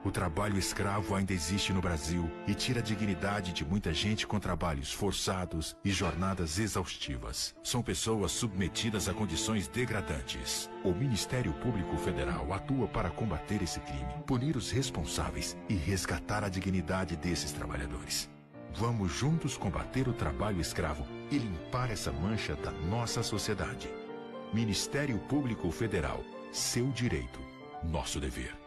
O trabalho escravo ainda existe no Brasil e tira a dignidade de muita gente com trabalhos forçados e jornadas exaustivas. São pessoas submetidas a condições degradantes. O Ministério Público Federal atua para combater esse crime, punir os responsáveis e resgatar a dignidade desses trabalhadores. Vamos juntos combater o trabalho escravo e limpar essa mancha da nossa sociedade. Ministério Público Federal. Seu direito, nosso dever.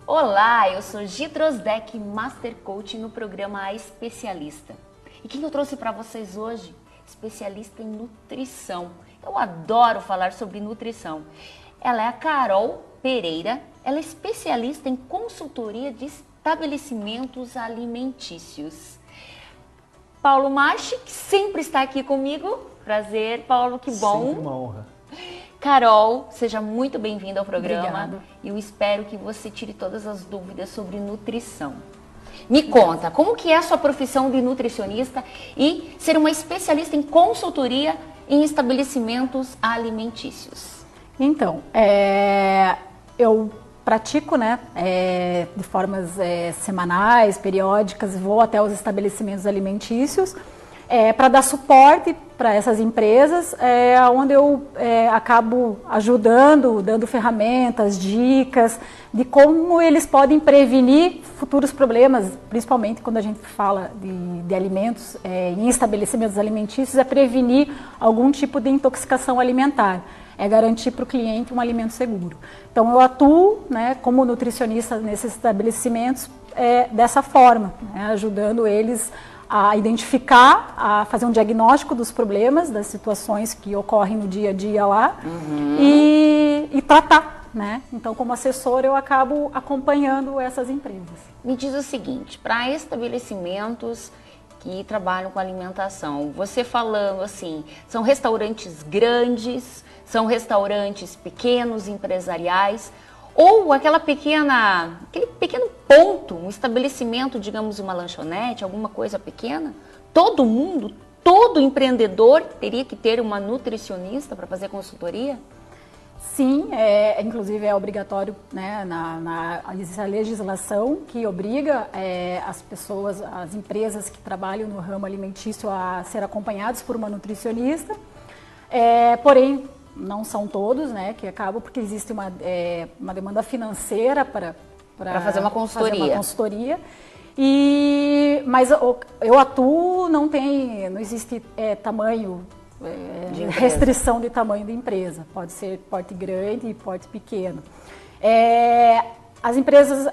Olá, eu sou Gi Drosdek, Master Coach no programa A Especialista. E quem eu trouxe para vocês hoje? Especialista em nutrição. Eu adoro falar sobre nutrição. Ela é a Carol Pereira, ela é especialista em consultoria de estabelecimentos alimentícios. Paulo Machi, que sempre está aqui comigo. Prazer, Paulo, que bom. Sempre uma honra. Carol, seja muito bem-vinda ao programa. Obrigada. E eu espero que você tire todas as dúvidas sobre nutrição. Me conta, como que é a sua profissão de nutricionista e ser uma especialista em consultoria em estabelecimentos alimentícios? Então, eu pratico, né, de formas semanais, periódicas, vou até os estabelecimentos alimentícios para dar suporte para essas empresas, onde eu acabo ajudando, dando ferramentas, dicas de como eles podem prevenir futuros problemas, principalmente quando a gente fala de alimentos em estabelecimentos alimentícios, prevenir algum tipo de intoxicação alimentar, garantir para o cliente um alimento seguro. Então eu atuo, né, como nutricionista nesses estabelecimentos dessa forma, né, ajudando eles a identificar, a fazer um diagnóstico dos problemas, das situações que ocorrem no dia a dia lá e tratar, né? Então, como assessora, eu acabo acompanhando essas empresas. Me diz o seguinte, para estabelecimentos que trabalham com alimentação, você falando assim, são restaurantes grandes, são restaurantes pequenos, empresariais, ou aquele pequeno ponto, um estabelecimento, digamos uma lanchonete, alguma coisa pequena? Todo mundo, todo empreendedor teria que ter uma nutricionista para fazer consultoria? Sim, inclusive é obrigatório, né, existe a legislação que obriga as pessoas, as empresas que trabalham no ramo alimentício a ser acompanhados por uma nutricionista, porém, não são todos, né, que acabam porque existe uma demanda financeira para fazer uma consultoria. Mas eu atuo, não existe tamanho, restrição de tamanho de empresa. Pode ser porte grande e porte pequeno. As empresas,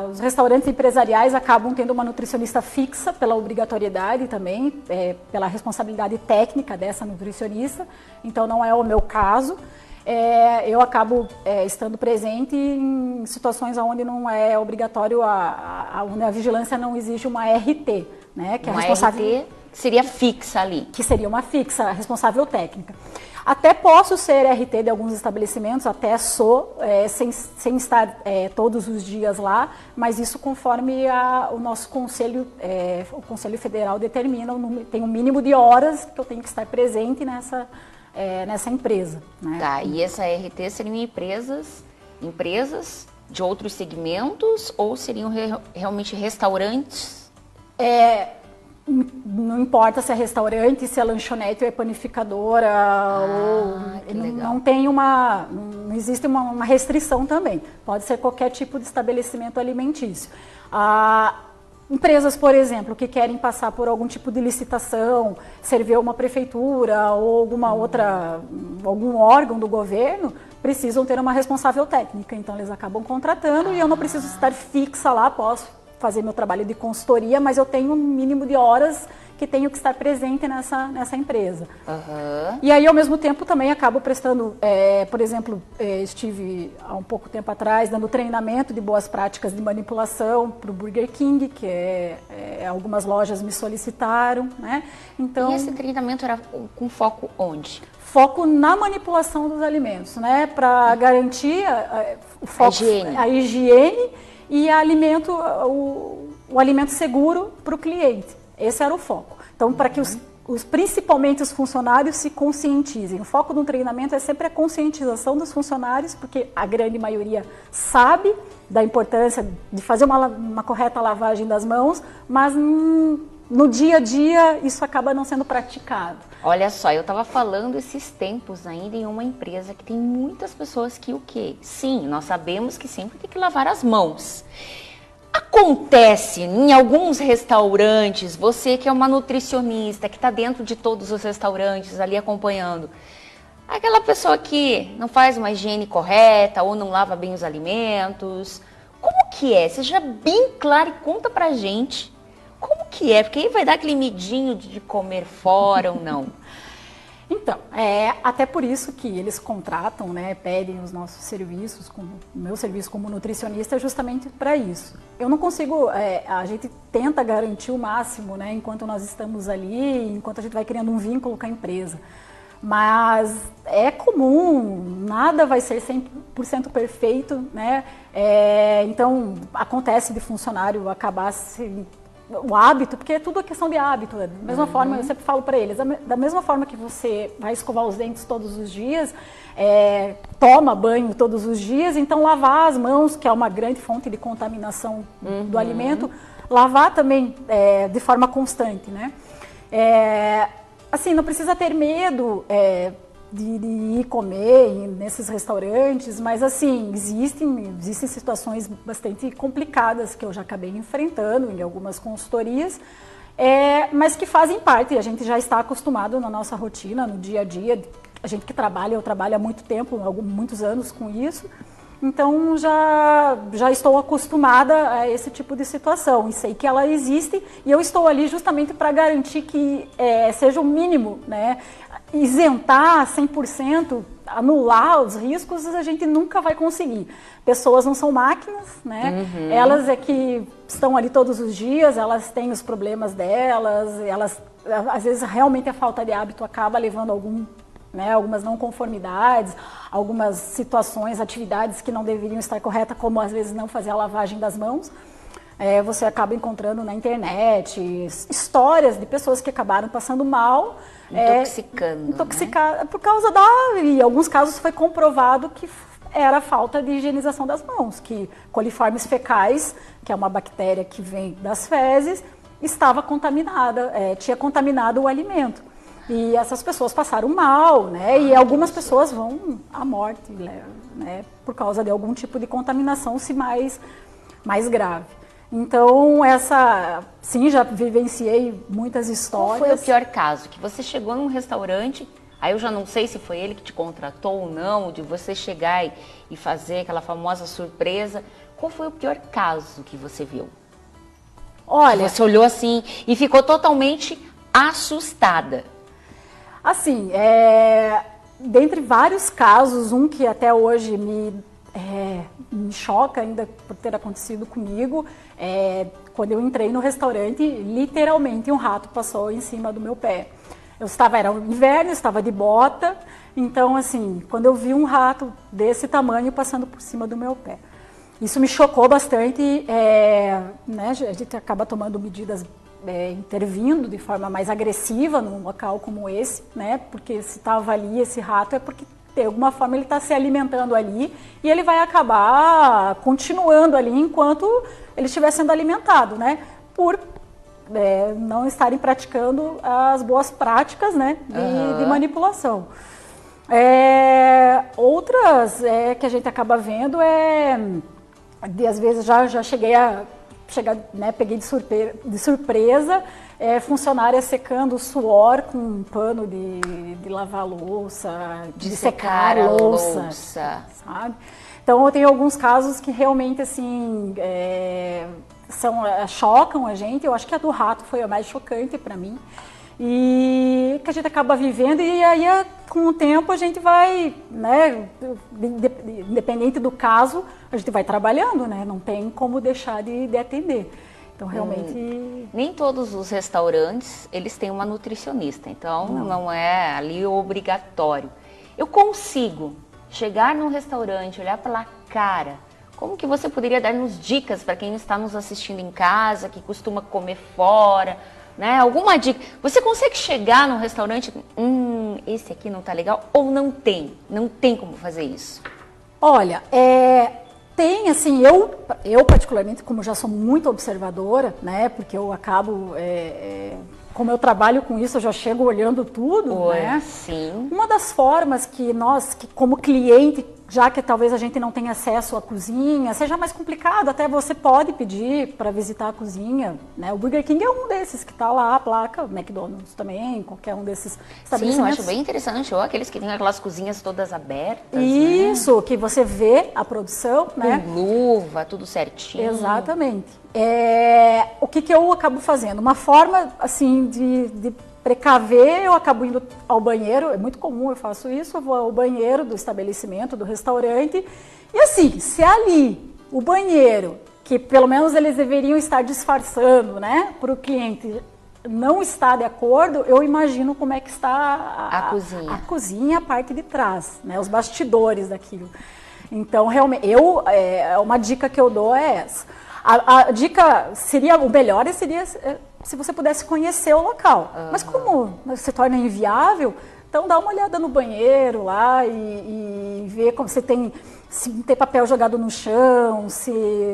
os restaurantes empresariais acabam tendo uma nutricionista fixa pela obrigatoriedade também, pela responsabilidade técnica dessa nutricionista, então não é o meu caso. Eu acabo estando presente em situações onde não é obrigatório, onde a vigilância não exige uma RT, né? Que é a responsável, RT seria fixa ali. Que seria uma fixa, responsável técnica. Até posso ser RT de alguns estabelecimentos, até sou, sem estar todos os dias lá, mas isso conforme o nosso conselho, o Conselho Federal determina, tem um mínimo de horas que eu tenho que estar presente nessa empresa. Né? Tá, e essa RT seriam empresas de outros segmentos ou seriam realmente restaurantes? Não importa se é restaurante, se é lanchonete ou é panificadora, não existe uma restrição também. Pode ser qualquer tipo de estabelecimento alimentício. empresas, por exemplo, que querem passar por algum tipo de licitação, servir uma prefeitura ou algum órgão do governo, precisam ter uma responsável técnica. Então, eles acabam contratando e eu não preciso estar fixa lá, posso fazer meu trabalho de consultoria, mas eu tenho um mínimo de horas que tenho que estar presente nessa empresa. Uhum. E aí, ao mesmo tempo, também acabo prestando, por exemplo, estive há um pouco tempo atrás dando treinamento de boas práticas de manipulação para o Burger King, que algumas lojas me solicitaram, né? Então, e esse treinamento era com foco onde? Foco na manipulação dos alimentos, né? Para garantir a higiene e o alimento seguro para o cliente. Esse era o foco. Então, para que principalmente os funcionários se conscientizem. O foco do treinamento é sempre a conscientização dos funcionários, porque a grande maioria sabe da importância de fazer uma correta lavagem das mãos, mas no dia a dia isso acaba não sendo praticado. Olha só, eu estava falando esses tempos ainda em uma empresa que tem muitas pessoas que o quê? Sim, nós sabemos que sempre tem que lavar as mãos. Acontece em alguns restaurantes, você que é uma nutricionista, que está dentro de todos os restaurantes ali acompanhando, aquela pessoa que não faz uma higiene correta ou não lava bem os alimentos, como que é? Seja bem claro e conta pra gente como que é, porque aí vai dar aquele medinho de comer fora ou não. Então, até por isso que eles contratam, né, pedem os nossos serviços, o meu serviço como nutricionista é justamente para isso. Eu não consigo, a gente tenta garantir o máximo, né, enquanto nós estamos ali, enquanto a gente vai criando um vínculo com a empresa. Mas é comum, nada vai ser 100% perfeito, né, então acontece de funcionário acabar o hábito, porque é tudo a questão de hábito. Da mesma forma, eu sempre falo para eles, da mesma forma que você vai escovar os dentes todos os dias, toma banho todos os dias, então lavar as mãos, que é uma grande fonte de contaminação do alimento, lavar também de forma constante, né? Assim, não precisa ter medo de ir comer nesses restaurantes, mas assim, existem situações bastante complicadas que eu já acabei enfrentando em algumas consultorias, mas que fazem parte, a gente já está acostumado na nossa rotina, no dia a dia, a gente que trabalha, eu trabalho há muito tempo, muitos anos com isso, então já estou acostumada a esse tipo de situação e sei que ela existe e eu estou ali justamente para garantir que seja o mínimo, né? Isentar 100%, anular os riscos, a gente nunca vai conseguir. Pessoas não são máquinas, né? Elas é que estão ali todos os dias, elas têm os problemas delas, às vezes realmente a falta de hábito acaba levando algumas não conformidades, algumas situações, atividades que não deveriam estar corretas, como às vezes não fazer a lavagem das mãos. Você acaba encontrando na internet histórias de pessoas que acabaram passando mal. Intoxicando, né? Por causa em alguns casos foi comprovado que era falta de higienização das mãos, que coliformes fecais, que é uma bactéria que vem das fezes, estava contaminada, tinha contaminado o alimento. E essas pessoas passaram mal, né? E algumas pessoas vão à morte, né? Por causa de algum tipo de contaminação, se mais grave. Então, sim, já vivenciei muitas histórias. Qual foi o pior caso? Que você chegou num restaurante, aí eu já não sei se foi ele que te contratou ou não, de você chegar e fazer aquela famosa surpresa. Qual foi o pior caso que você viu? Olha, você olhou assim e ficou totalmente assustada. Assim, dentre vários casos, um que até hoje me choca ainda por ter acontecido comigo, quando eu entrei no restaurante, literalmente um rato passou em cima do meu pé. Era inverno, estava de bota, então assim, quando eu vi um rato desse tamanho passando por cima do meu pé. Isso me chocou bastante, né, a gente acaba tomando medidas, intervindo de forma mais agressiva num local como esse, né, porque se estava ali esse rato é porque de alguma forma ele está se alimentando ali e ele vai acabar continuando ali enquanto ele estiver sendo alimentado, né, por não estarem praticando as boas práticas, né, de manipulação. Outras que a gente acaba vendo às vezes já cheguei a peguei de surpresa, funcionária secando o suor com um pano de lavar louça, de secar a louça, sabe? Então eu tenho alguns casos que realmente assim chocam a gente. Eu acho que a do rato foi a mais chocante para mim. E que a gente acaba vivendo e aí com o tempo a gente vai, né, independente do caso, a gente vai trabalhando, né, não tem como deixar de atender. Então realmente... Nem todos os restaurantes, eles têm uma nutricionista, então não é ali obrigatório. Eu consigo chegar num restaurante, olhar pela cara, como que você poderia dar-nos dicas para quem está nos assistindo em casa, que costuma comer fora, né? Alguma dica? Você consegue chegar num restaurante, esse aqui não tá legal, ou não tem? Não tem como fazer isso? Olha, tem, assim, eu particularmente, como já sou muito observadora, né? Porque eu acabo, como eu trabalho com isso, eu já chego olhando tudo, né? Sim. Uma das formas que nós, como cliente, já que talvez a gente não tenha acesso à cozinha, seja mais complicado, até você pode pedir para visitar a cozinha, né? O Burger King é um desses que está lá, a placa, o McDonald's também, qualquer um desses estabelecimentos. Sim, eu acho bem interessante, ou aqueles que têm aquelas cozinhas todas abertas, isso, né? Que você vê a produção, né? Com luva, tudo certinho. Exatamente. O que eu acabo fazendo? Uma forma, assim, de precaver, eu acabo indo ao banheiro, é muito comum, eu faço isso, eu vou ao banheiro do estabelecimento, do restaurante, e assim, se ali o banheiro, que pelo menos eles deveriam estar disfarçando, né, para o cliente não está de acordo, eu imagino como é que está a cozinha. A cozinha, a parte de trás, né, os bastidores daquilo. Então, realmente, uma dica que eu dou é essa. A dica seria, o melhor seria se você pudesse conhecer o local. Mas como se torna inviável, então dá uma olhada no banheiro lá e vê como se tem papel jogado no chão, se,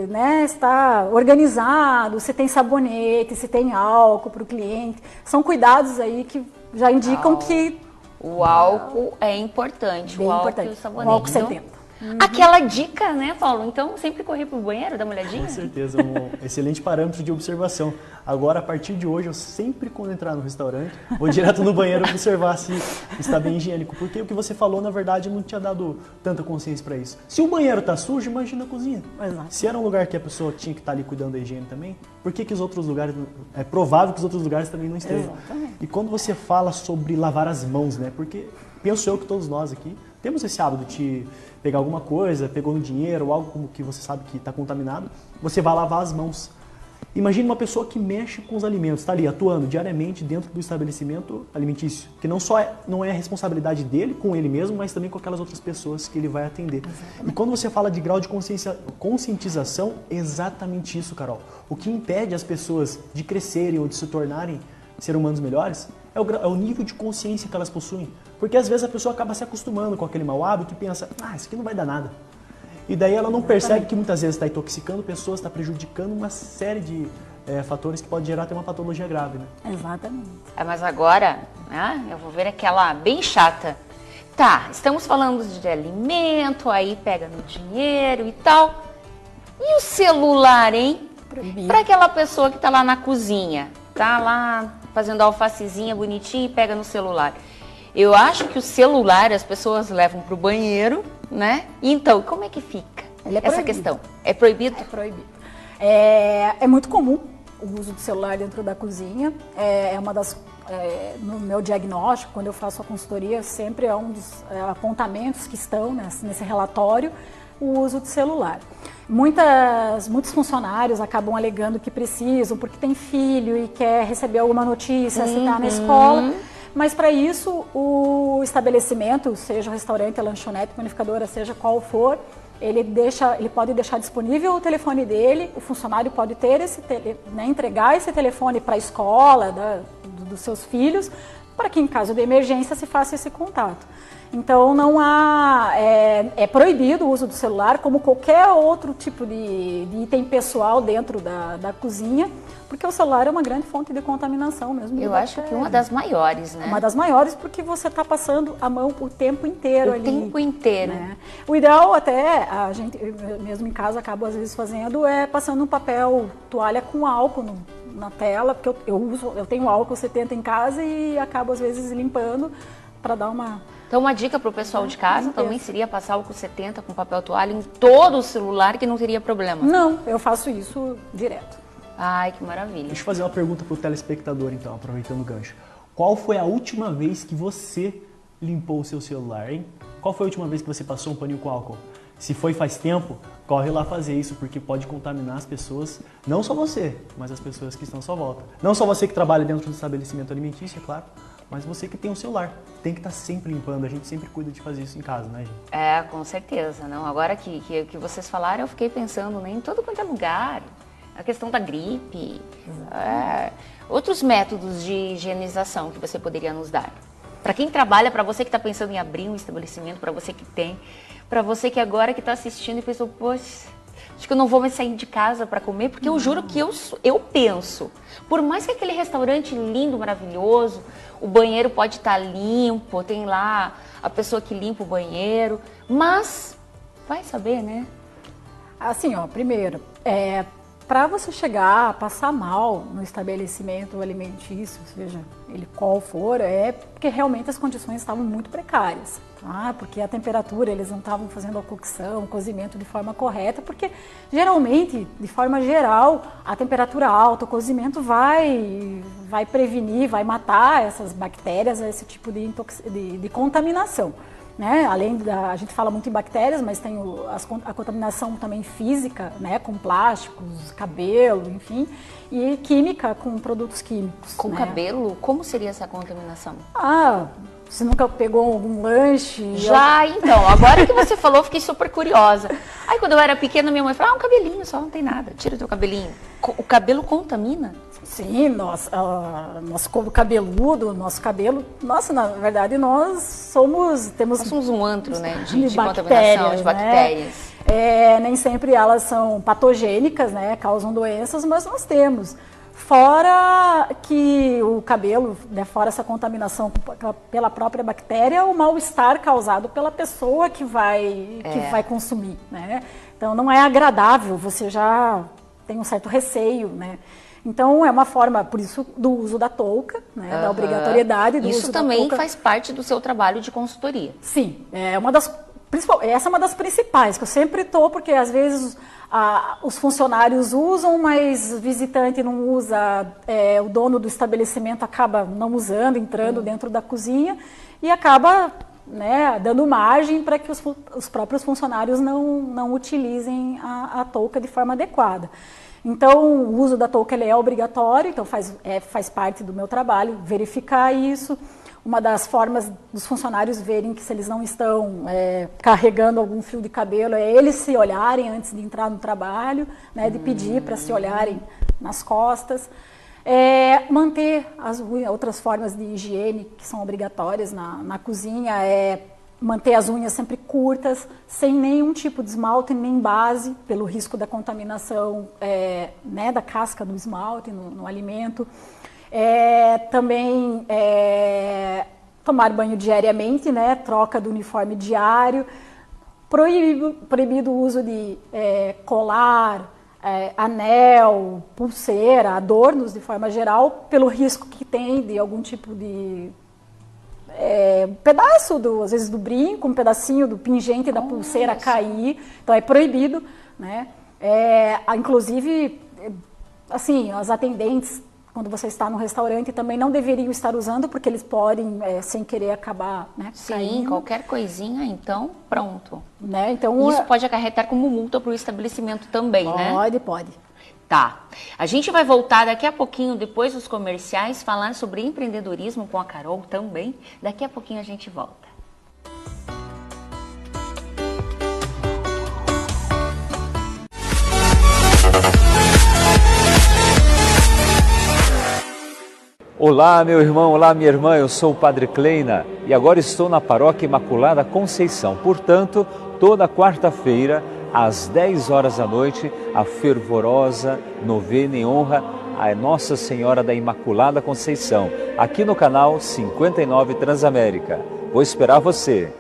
né, está organizado, se tem sabonete, se tem álcool para o cliente. São cuidados aí que já indicam que... O álcool é importante, bem o álcool importante. e o sabonete. O álcool 70. Aquela dica, né, Paulo? Então, sempre correr pro banheiro, dar uma olhadinha? Com certeza, um excelente parâmetro de observação. Agora, a partir de hoje, eu sempre, quando entrar no restaurante, vou direto no banheiro observar se está bem higiênico. Porque o que você falou, na verdade, não tinha dado tanta consciência para isso. Se o banheiro está sujo, imagina a cozinha. Exato. Se era um lugar que a pessoa tinha que estar ali cuidando da higiene também, por que os outros lugares... É provável que os outros lugares também não estejam. Exatamente. E quando você fala sobre lavar as mãos, né? Porque penso eu que todos nós aqui temos esse hábito de pegar alguma coisa, pegou no dinheiro ou algo como que você sabe que está contaminado, você vai lavar as mãos. Imagine uma pessoa que mexe com os alimentos, está ali atuando diariamente dentro do estabelecimento alimentício, que não é a responsabilidade dele com ele mesmo, mas também com aquelas outras pessoas que ele vai atender. Exatamente. E quando você fala de grau de conscientização, é exatamente isso, Carol. O que impede as pessoas de crescerem ou de se tornarem seres humanos melhores é o nível de consciência que elas possuem. Porque às vezes a pessoa acaba se acostumando com aquele mau hábito e pensa, isso aqui não vai dar nada. E daí ela não percebe que muitas vezes está intoxicando pessoas, está prejudicando uma série de fatores que pode gerar até uma patologia grave, né? Exatamente. Mas agora, eu vou ver aquela bem chata. Tá, estamos falando de alimento, aí pega no dinheiro e tal. E o celular, hein? Para aquela pessoa que está lá na cozinha, tá lá fazendo a alfacezinha bonitinha e pega no celular. Eu acho que o celular as pessoas levam para o banheiro, né? E então, como é que fica essa questão? É proibido? É proibido. É muito comum o uso do celular dentro da cozinha. É uma das... no meu diagnóstico, quando eu faço a consultoria, sempre é um dos apontamentos que estão nesse relatório, o uso do celular. Muitos funcionários acabam alegando que precisam, porque tem filho e quer receber alguma notícia, se está na escola. Mas para isso, o estabelecimento, seja o restaurante, a lanchonete, a panificadora, seja qual for, ele pode deixar disponível o telefone dele, o funcionário pode ter entregar esse telefone para a escola dos seus filhos, para que em caso de emergência se faça esse contato. Então não há, é proibido o uso do celular como qualquer outro tipo de item pessoal dentro da cozinha, porque o celular é uma grande fonte de contaminação mesmo. Eu acho que uma das maiores, né? Uma das maiores, porque você está passando a mão o tempo inteiro ali. O tempo inteiro. Né? O ideal até, a gente mesmo em casa acaba às vezes fazendo, é passando um papel toalha com álcool na tela, porque eu tenho álcool 70 em casa e acabo às vezes limpando para dar uma... Então, uma dica para o pessoal de casa também seria passar álcool 70 com papel toalha em todo o celular, que não teria problema. Não, eu faço isso direto. Ai, que maravilha. Deixa eu fazer uma pergunta para o telespectador, então, aproveitando o gancho. Qual foi a última vez que você limpou o seu celular, hein? Qual foi a última vez que você passou um paninho com álcool? Se foi faz tempo, corre lá fazer isso, porque pode contaminar as pessoas, não só você, mas as pessoas que estão à sua volta. Não só você que trabalha dentro do estabelecimento alimentício, é claro, mas você que tem um celular. Tem que estar sempre limpando, a gente sempre cuida de fazer isso em casa, né, gente? É, com certeza. Não, agora que vocês falaram, eu fiquei pensando, né, em todo quanto é lugar. A questão da gripe. Outros métodos de higienização que você poderia nos dar? Para quem trabalha, para você que está pensando em abrir um estabelecimento, para você que tem, para você que agora que está assistindo e pensou, poxa, acho que eu não vou mais sair de casa para comer, porque eu juro que eu penso, por mais que aquele restaurante lindo, maravilhoso, o banheiro pode estar limpo, tem lá a pessoa que limpa o banheiro, mas vai saber, né? Assim, ó, primeiro, para você chegar a passar mal no estabelecimento alimentício, seja ele qual for, é porque realmente as condições estavam muito precárias, tá? Porque a temperatura, eles não estavam fazendo a cocção, o cozimento de forma correta, porque geralmente, de forma geral, a temperatura alta, o cozimento vai prevenir, vai matar essas bactérias, esse tipo de contaminação. Né? Além a gente fala muito em bactérias, mas tem a contaminação também física, né? Com plásticos, cabelo, enfim, e química com produtos químicos. Com né? cabelo? Como seria essa contaminação? Você nunca pegou algum lanche? Já, então, agora que você falou, eu fiquei super curiosa. Aí quando eu era pequena, minha mãe falou, um cabelinho só, não tem nada, tira o teu cabelinho. O cabelo contamina? Sim, nosso couro cabeludo, nosso cabelo, nossa, na verdade nós somos um antro, né, de bactérias, contaminação, de bactérias. Né? Nem sempre elas são patogênicas, né, causam doenças, mas nós temos. Fora que o cabelo, né, fora essa contaminação pela própria bactéria, o mal-estar causado pela pessoa que vai consumir, né? Então não é agradável, você já tem um certo receio, né? Então é uma forma, por isso, do uso da touca, né, da obrigatoriedade do uso da touca. Isso também faz parte do seu trabalho de consultoria. Sim, essa é uma das principais, que eu sempre estou, porque às vezes os funcionários usam, mas o visitante não usa, o dono do estabelecimento acaba não usando, entrando dentro da cozinha e acaba, né, dando margem para que os próprios funcionários não utilizem a touca de forma adequada. Então, o uso da touca ele é obrigatório, então faz parte do meu trabalho verificar isso. Uma das formas dos funcionários verem que se eles não estão carregando algum fio de cabelo é eles se olharem antes de entrar no trabalho, né, de pedir para se olharem nas costas. Manter outras formas de higiene que são obrigatórias na cozinha, manter as unhas sempre curtas, sem nenhum tipo de esmalte nem base, pelo risco da contaminação né, da casca do esmalte no alimento. Também tomar banho diariamente, né, troca do uniforme diário, proibido o uso de colar, anel, pulseira, adornos de forma geral, pelo risco que tem de algum tipo de pedaço, às vezes do brinco, um pedacinho do pingente da pulseira cair, então é proibido, né? Inclusive, assim, as atendentes, quando você está no restaurante, também não deveriam estar usando, porque eles podem, sem querer, acabar, né, caindo. Sim, qualquer coisinha, então, pronto. Né? Então, isso pode acarretar como multa para o estabelecimento também, né? Pode. Tá. A gente vai voltar daqui a pouquinho, depois dos comerciais, falar sobre empreendedorismo com a Carol também. Daqui a pouquinho a gente volta. Olá, meu irmão, olá, minha irmã, eu sou o Padre Kleina e agora estou na Paróquia Imaculada Conceição. Portanto, toda quarta-feira, às 10 horas da noite, a fervorosa novena em honra a Nossa Senhora da Imaculada Conceição, aqui no canal 59 Transamérica. Vou esperar você!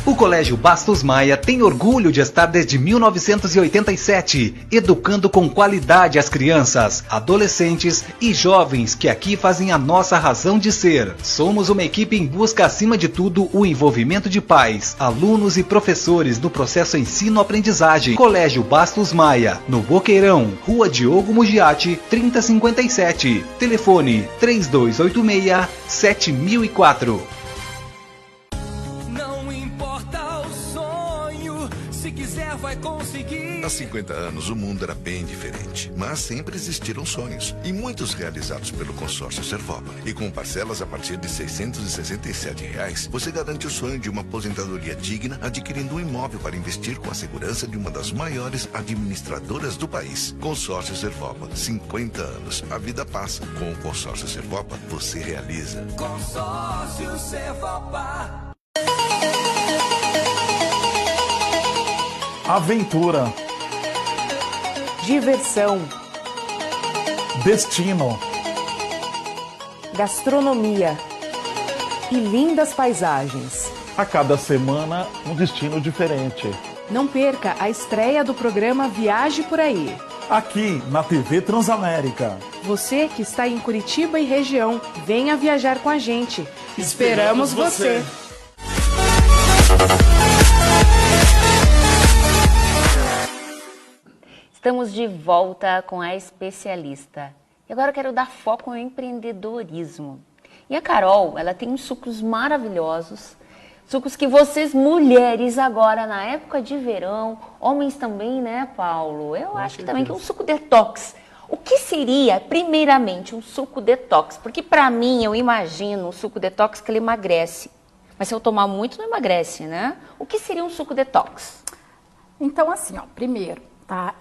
O Colégio Bastos Maia tem orgulho de estar desde 1987, educando com qualidade as crianças, adolescentes e jovens que aqui fazem a nossa razão de ser. Somos uma equipe em busca, acima de tudo, o envolvimento de pais, alunos e professores no processo ensino-aprendizagem. Colégio Bastos Maia, no Boqueirão, Rua Diogo Mugiati, 3057. Telefone 3286-7004. Há 50 anos o mundo era bem diferente, mas sempre existiram sonhos, e muitos realizados pelo consórcio Servopa. E com parcelas a partir de R$ 667, você garante o sonho de uma aposentadoria digna, adquirindo um imóvel para investir com a segurança de uma das maiores administradoras do país. Consórcio Servopa, 50 anos. A vida passa. Com o consórcio Servopa, você realiza. Consórcio Servopa. Aventura, diversão, destino, gastronomia e lindas paisagens. A cada semana, um destino diferente. Não perca a estreia do programa Viaje por Aí. Aqui na TV Transamérica. Você que está em Curitiba e região, venha viajar com a gente. Esperamos você! Estamos de volta com a especialista. E agora eu quero dar foco no empreendedorismo. E a Carol, ela tem uns sucos maravilhosos. Sucos que vocês, mulheres, agora na época de verão, homens também, né, Paulo? Eu acho que também que é um suco detox. O que seria, primeiramente, um suco detox? Porque para mim, eu imagino um suco detox que ele emagrece. Mas se eu tomar muito, não emagrece, né? O que seria um suco detox? Então, assim, ó, primeiro, tá?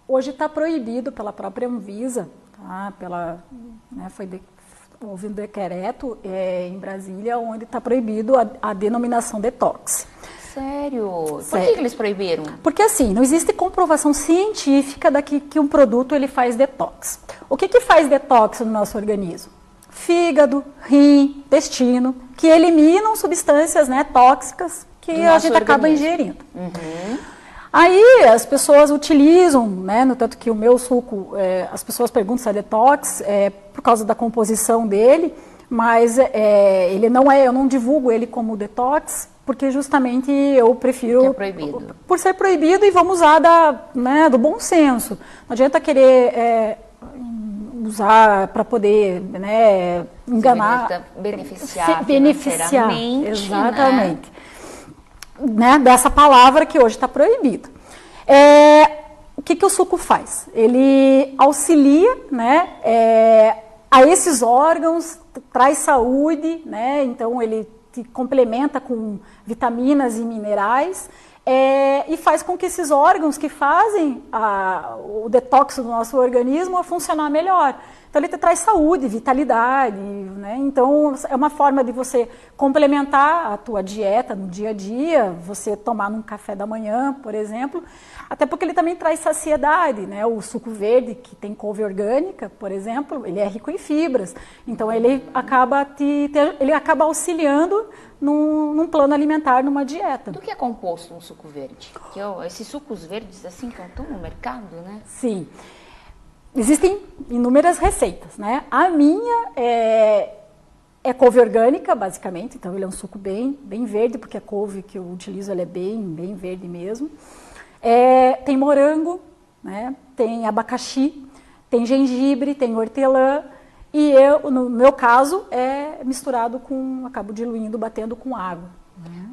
Hoje está proibido pela própria Anvisa, tá? Houve um decreto em Brasília onde está proibido a denominação detox. Sério? Sério. Por que eles proibiram? Porque assim, não existe comprovação científica que um produto ele faz detox. O que faz detox no nosso organismo? Fígado, rim, intestino, que eliminam substâncias, né, tóxicas que a gente acaba ingerindo. Uhum. Aí as pessoas utilizam, né, no tanto que o meu suco, as pessoas perguntam se é detox, por causa da composição dele, mas ele não é, eu não divulgo ele como detox, porque justamente eu prefiro, que é proibido. Por ser proibido, e vamos usar do bom senso. Não adianta querer usar para poder, né, enganar, beneficiar, exatamente. Né, dessa palavra que hoje está proibida. O que o suco faz? Ele auxilia, né, a esses órgãos, traz saúde, né, então ele te complementa com vitaminas e minerais, e faz com que esses órgãos que fazem o detox do nosso organismo funcionar melhor. Então ele te traz saúde, vitalidade, né? Então é uma forma de você complementar a tua dieta no dia a dia, você tomar num café da manhã, por exemplo, até porque ele também traz saciedade, né? O suco verde, que tem couve orgânica, por exemplo, ele é rico em fibras, então ele acaba auxiliando num plano alimentar, numa dieta. Do que é composto um suco verde? Esses sucos verdes assim que estão no mercado, né? Sim. Existem inúmeras receitas, né? A minha é couve orgânica, basicamente, então ele é um suco bem verde, porque a couve que eu utilizo ela é bem verde mesmo. Tem morango, né? Tem abacaxi, tem gengibre, tem hortelã, e no meu caso, é misturado acabo diluindo, batendo com água.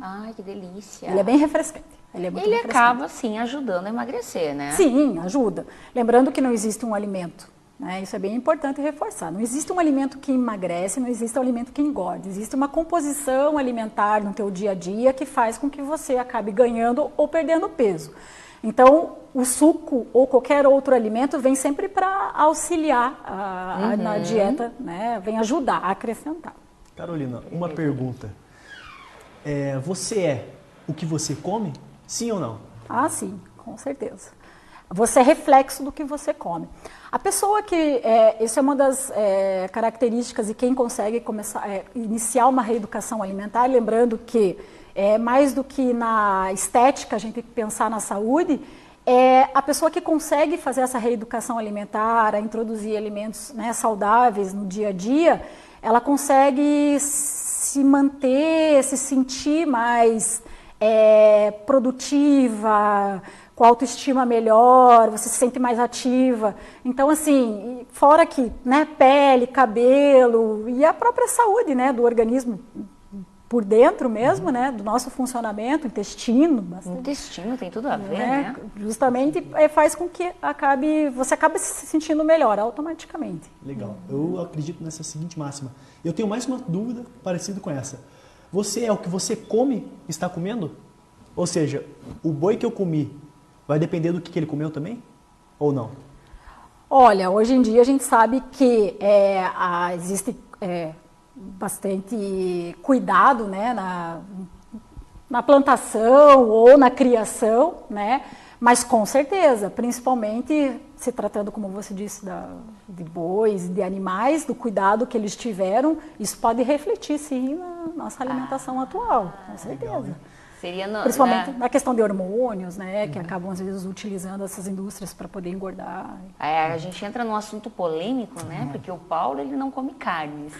Ai, que delícia! Ele é bem refrescante. Ele acaba, sim, ajudando a emagrecer, né? Sim, ajuda. Lembrando que não existe um alimento, né? Isso é bem importante reforçar. Não existe um alimento que emagrece, não existe um alimento que engorde. Existe uma composição alimentar no teu dia a dia que faz com que você acabe ganhando ou perdendo peso. Então, o suco ou qualquer outro alimento vem sempre para auxiliar na dieta, né? Vem ajudar, a acrescentar. Carolina, uma pergunta. Você é o que você come? Sim ou não? Ah, sim, com certeza. Você é reflexo do que você come. A pessoa que... Isso é uma das características de quem consegue iniciar uma reeducação alimentar, lembrando que mais do que na estética, a gente tem que pensar na saúde, a pessoa que consegue fazer essa reeducação alimentar, introduzir alimentos, né, saudáveis no dia a dia, ela consegue se manter, se sentir mais produtiva, com autoestima melhor, você se sente mais ativa. Então, assim, fora que, né, pele, cabelo e a própria saúde, né, do organismo por dentro mesmo, né, do nosso funcionamento, intestino. Bastante. Intestino tem tudo a ver, né? Justamente faz com que você acabe se sentindo melhor automaticamente. Legal. Eu acredito nessa seguinte máxima. Eu tenho mais uma dúvida parecida com essa. Você é o que você come, está comendo? Ou seja, o boi que eu comi vai depender do que ele comeu também? Ou não? Olha, hoje em dia a gente sabe que existe bastante cuidado, né, na plantação ou na criação, né? Mas com certeza, principalmente se tratando, como você disse, de bois, de animais, do cuidado que eles tiveram, isso pode refletir sim na nossa alimentação atual, com certeza. Legal, né? Principalmente na questão de hormônios, né, que acabam às vezes utilizando essas indústrias para poder engordar. A gente entra num assunto polêmico, né, porque o Paulo ele não come carnes.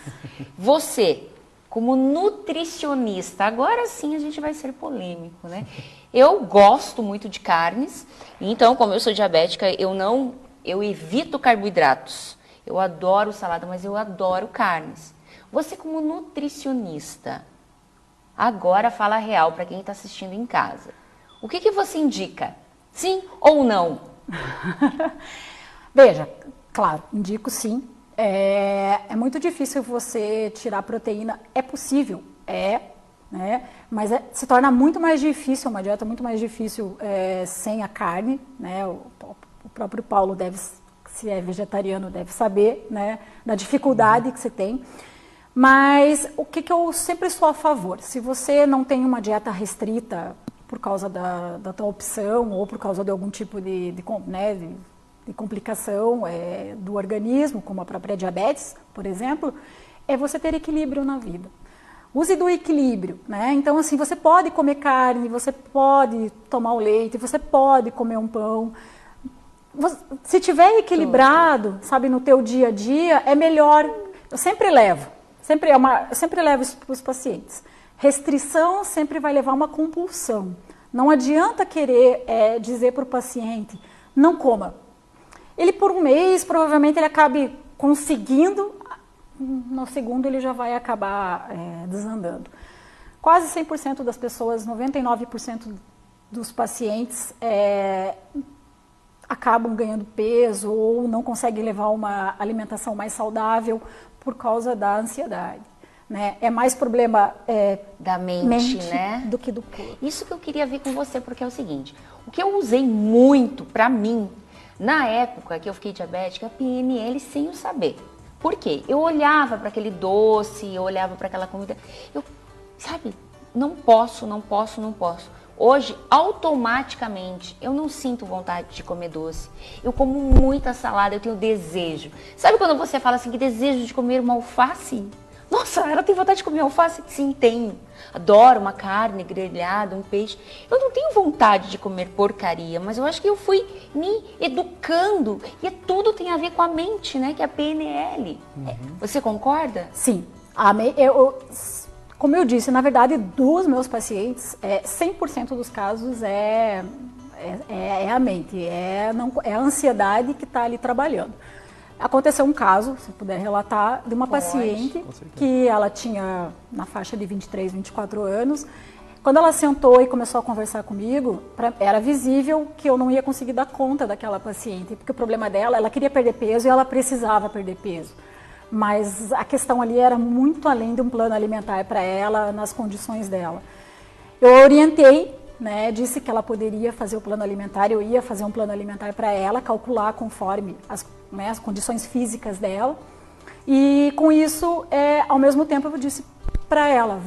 Você, como nutricionista, agora sim a gente vai ser polêmico, né? Eu gosto muito de carnes, então como eu sou diabética, eu evito carboidratos. Eu adoro salada, mas eu adoro carnes. Você como nutricionista, agora fala real para quem está assistindo em casa. O que você indica? Sim ou não? Veja, claro, indico sim. É muito difícil você tirar proteína. É possível, né? Mas se torna muito mais difícil, uma dieta muito mais difícil sem a carne, né? O próprio Paulo se é vegetariano, deve saber, né, da dificuldade que você tem. Mas o que eu sempre sou a favor? Se você não tem uma dieta restrita por causa da tua opção ou por causa de algum tipo de complicação do organismo, como a própria diabetes, por exemplo, é você ter equilíbrio na vida. Use do equilíbrio, né? Então, assim, você pode comer carne, você pode tomar o leite, você pode comer um pão. Se tiver equilibrado, sabe, no teu dia a dia, é melhor. Eu sempre levo isso para os pacientes. Restrição sempre vai levar a uma compulsão. Não adianta querer dizer para o paciente, não coma. Ele por um mês, provavelmente ele acabe conseguindo, no segundo ele já vai acabar desandando. Quase 100% das pessoas, 99% dos pacientes acabam ganhando peso ou não conseguem levar uma alimentação mais saudável por causa da ansiedade, né? É mais problema da mente, né, do que do corpo. Isso que eu queria ver com você, porque é o seguinte, o que eu usei muito pra mim, na época que eu fiquei diabética, a PNL sem eu saber. Por quê? Eu olhava para aquele doce, eu olhava para aquela comida, não posso. Hoje, automaticamente, eu não sinto vontade de comer doce. Eu como muita salada, eu tenho desejo. Sabe quando você fala assim, que desejo de comer uma alface? Nossa, ela tem vontade de comer alface? Sim, tenho. Adoro uma carne grelhada, um peixe. Eu não tenho vontade de comer porcaria, mas eu acho que eu fui me educando. E tudo tem a ver com a mente, né? Que é a PNL. Você concorda? Sim. Como eu disse, na verdade, dos meus pacientes, 100% dos casos é a mente, é a ansiedade que está ali trabalhando. Aconteceu um caso, se puder relatar, de uma paciente que ela tinha na faixa de 23, 24 anos. Quando ela sentou e começou a conversar comigo, era visível que eu não ia conseguir dar conta daquela paciente, porque o problema dela, ela queria perder peso e ela precisava perder peso. Mas a questão ali era muito além de um plano alimentar para ela, nas condições dela. Eu orientei, né, disse que ela poderia fazer o plano alimentar, eu ia fazer um plano alimentar para ela, calcular conforme as condições físicas dela. E com isso, ao mesmo tempo, eu disse para ela,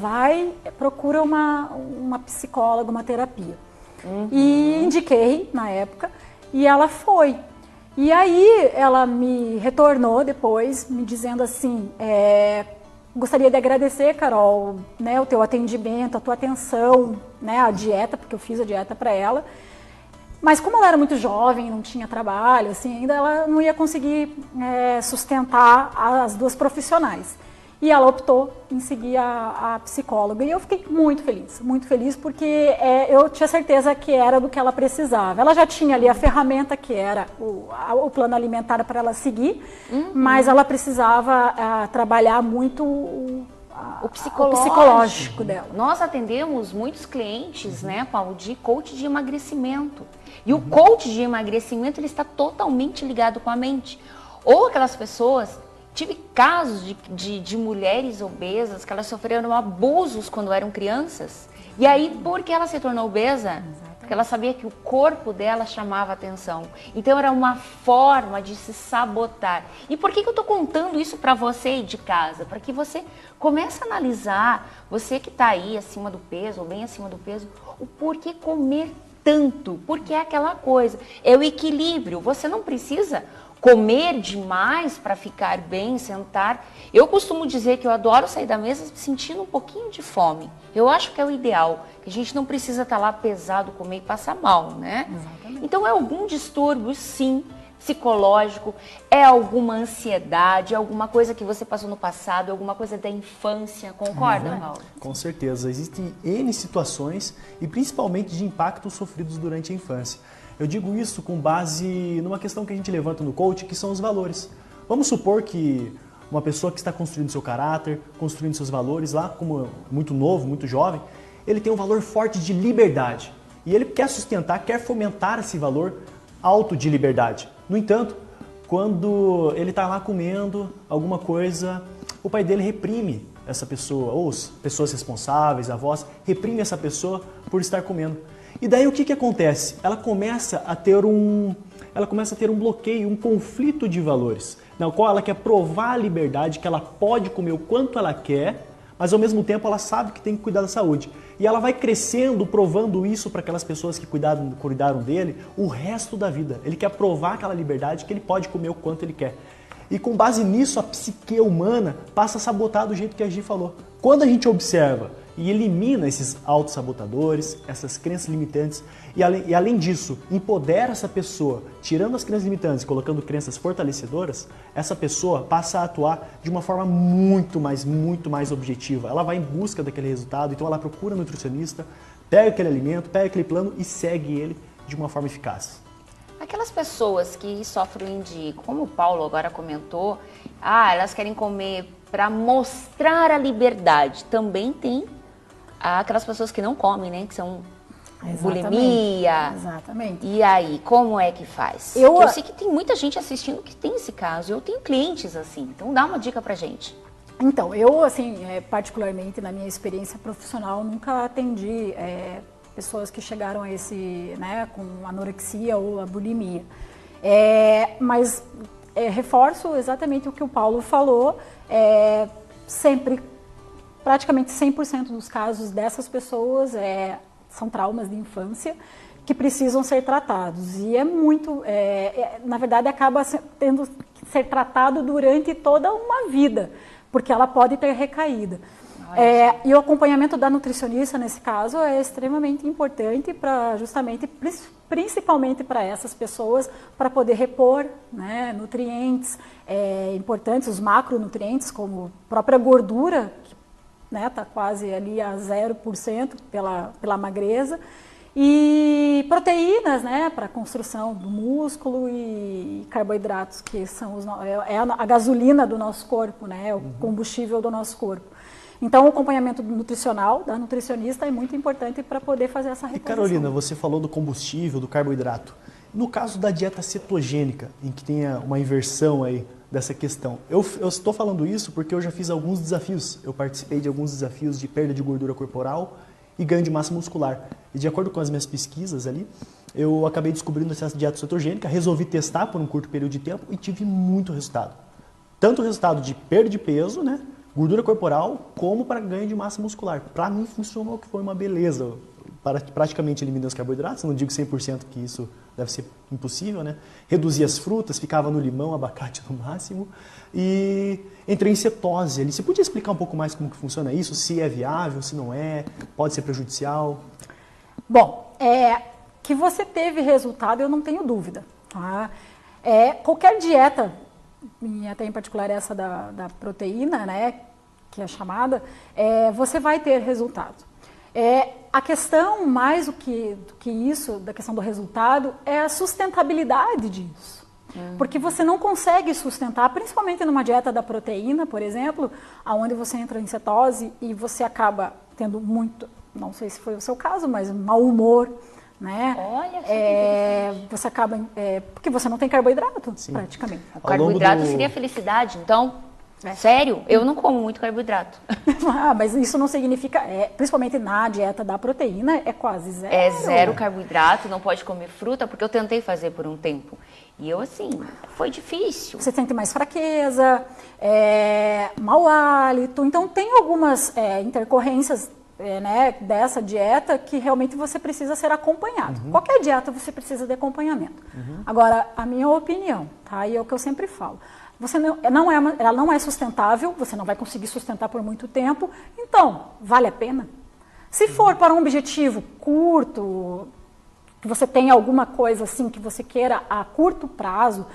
procura uma psicóloga, uma terapia. E indiquei na época, e ela foi. E aí ela me retornou depois, me dizendo assim, gostaria de agradecer, Carol, né, o teu atendimento, a tua atenção, né, a dieta, porque eu fiz a dieta para ela. Mas como ela era muito jovem, não tinha trabalho, assim, ainda ela não ia conseguir sustentar as duas profissionais. E ela optou em seguir a psicóloga. E eu fiquei muito feliz, porque eu tinha certeza que era do que ela precisava. Ela já tinha ali a ferramenta que era o plano alimentar para ela seguir, mas ela precisava trabalhar muito o psicológico dela. Nós atendemos muitos clientes, né, Paulo, de coach de emagrecimento. E o coach de emagrecimento, ele está totalmente ligado com a mente. Ou aquelas pessoas... Tive casos de mulheres obesas que elas sofreram abusos quando eram crianças. E aí, porque ela se tornou obesa? Porque ela sabia que o corpo dela chamava atenção. Então, era uma forma de se sabotar. E por que eu estou contando isso para você aí de casa? Para que você comece a analisar, você que está aí acima do peso, ou bem acima do peso, o porquê comer tanto. Porque é aquela coisa, é o equilíbrio. Você não precisa... comer demais para ficar bem, sentar. Eu costumo dizer que eu adoro sair da mesa sentindo um pouquinho de fome. Eu acho que é o ideal, que a gente não precisa estar lá pesado, comer e passar mal, né? Exatamente. Então é algum distúrbio, sim, psicológico, é alguma ansiedade, é alguma coisa que você passou no passado, é alguma coisa da infância, concorda, Paulo? Com certeza, existem N situações e principalmente de impactos sofridos durante a infância. Eu digo isso com base numa questão que a gente levanta no coach, que são os valores. Vamos supor que uma pessoa que está construindo seu caráter, construindo seus valores lá, como muito novo, muito jovem, ele tem um valor forte de liberdade. E ele quer sustentar, quer fomentar esse valor alto de liberdade. No entanto, quando ele está lá comendo alguma coisa, o pai dele reprime essa pessoa, ou as pessoas responsáveis, avós, reprime essa pessoa por estar comendo. E daí o que acontece? Ela começa a ter um bloqueio, um conflito de valores, na qual ela quer provar a liberdade, que ela pode comer o quanto ela quer, mas ao mesmo tempo ela sabe que tem que cuidar da saúde. E ela vai crescendo, provando isso para aquelas pessoas que cuidaram dele o resto da vida. Ele quer provar aquela liberdade, que ele pode comer o quanto ele quer. E com base nisso, a psique humana passa a sabotar do jeito que a Gi falou. Quando a gente observa e elimina esses autossabotadores, essas crenças limitantes, e além disso, empodera essa pessoa, tirando as crenças limitantes e colocando crenças fortalecedoras, essa pessoa passa a atuar de uma forma muito mais objetiva. Ela vai em busca daquele resultado, então ela procura um nutricionista, pega aquele alimento, pega aquele plano e segue ele de uma forma eficaz. Aquelas pessoas que sofrem de, como o Paulo agora comentou, elas querem comer para mostrar a liberdade. Também tem aquelas pessoas que não comem, né? Que são bulimia. Exatamente. E aí, como é que faz? Eu sei que tem muita gente assistindo que tem esse caso. Eu tenho clientes assim. Então dá uma dica pra gente. Então, eu, assim, particularmente na minha experiência profissional, nunca atendi pessoas que chegaram a esse, né, com anorexia ou a bulimia. Mas reforço exatamente o que o Paulo falou, sempre, praticamente 100% dos casos dessas pessoas são traumas de infância que precisam ser tratados. E na verdade, acaba tendo que ser tratado durante toda uma vida, porque ela pode ter recaída. E o acompanhamento da nutricionista, nesse caso, é extremamente importante para principalmente para essas pessoas, para poder repor, né, nutrientes importantes, os macronutrientes, como a própria gordura, que está quase ali a 0% pela magreza, e proteínas, né, para a construção do músculo, e carboidratos, que são a gasolina do nosso corpo, né, o combustível do nosso corpo. Então, o acompanhamento nutricional da nutricionista é muito importante para poder fazer essa reposição. E Carolina, você falou do combustível, do carboidrato. No caso da dieta cetogênica, em que tem uma inversão aí dessa questão, eu estou falando isso porque eu já fiz alguns desafios. Eu participei de alguns desafios de perda de gordura corporal e ganho de massa muscular. E de acordo com as minhas pesquisas ali, eu acabei descobrindo essa dieta cetogênica, resolvi testar por um curto período de tempo e tive muito resultado. Tanto o resultado de perda de peso, né, gordura corporal, como para ganho de massa muscular. Para mim funcionou, que foi uma beleza. Praticamente eliminei os carboidratos, não digo 100% que isso deve ser impossível, né? Reduzi as frutas, ficava no limão, abacate no máximo e entrei em cetose ali. Você podia explicar um pouco mais como que funciona isso? Se é viável, se não é, pode ser prejudicial? Bom, que você teve resultado, eu não tenho dúvida. Tá? Qualquer dieta, e até em particular essa da proteína, né, que é chamada, você vai ter resultado. A questão, mais do que isso, da questão do resultado, é a sustentabilidade disso. Porque você não consegue sustentar, principalmente numa dieta da proteína, por exemplo, onde você entra em cetose e você acaba tendo muito, não sei se foi o seu caso, mas mau humor, né? Olha, você acaba, porque você não tem carboidrato, Sim. praticamente. o carboidrato seria felicidade, então... Sério? Eu não como muito carboidrato. Mas isso não significa, principalmente na dieta da proteína, é quase zero. É zero carboidrato, não pode comer fruta, porque eu tentei fazer por um tempo. E eu, assim, foi difícil. Você sente mais fraqueza, mau hálito. Então, tem algumas intercorrências né, dessa dieta que realmente você precisa ser acompanhado. Qualquer dieta você precisa de acompanhamento. Agora, a minha opinião, tá? E é o que eu sempre falo. Ela não é sustentável, você não vai conseguir sustentar por muito tempo, então, vale a pena? Se for para um objetivo curto, que você tenha alguma coisa assim que você queira a curto prazo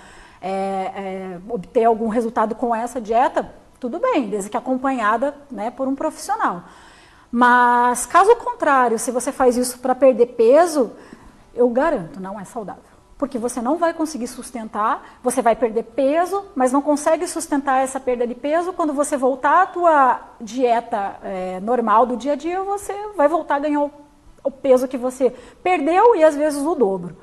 obter algum resultado com essa dieta, tudo bem, desde que acompanhada, né, por um profissional. Mas, caso contrário, se você faz isso para perder peso, eu garanto, não é saudável. Porque você não vai conseguir sustentar, você vai perder peso, mas não consegue sustentar essa perda de peso. Quando você voltar à tua dieta normal do dia a dia, você vai voltar a ganhar o peso que você perdeu e às vezes o dobro.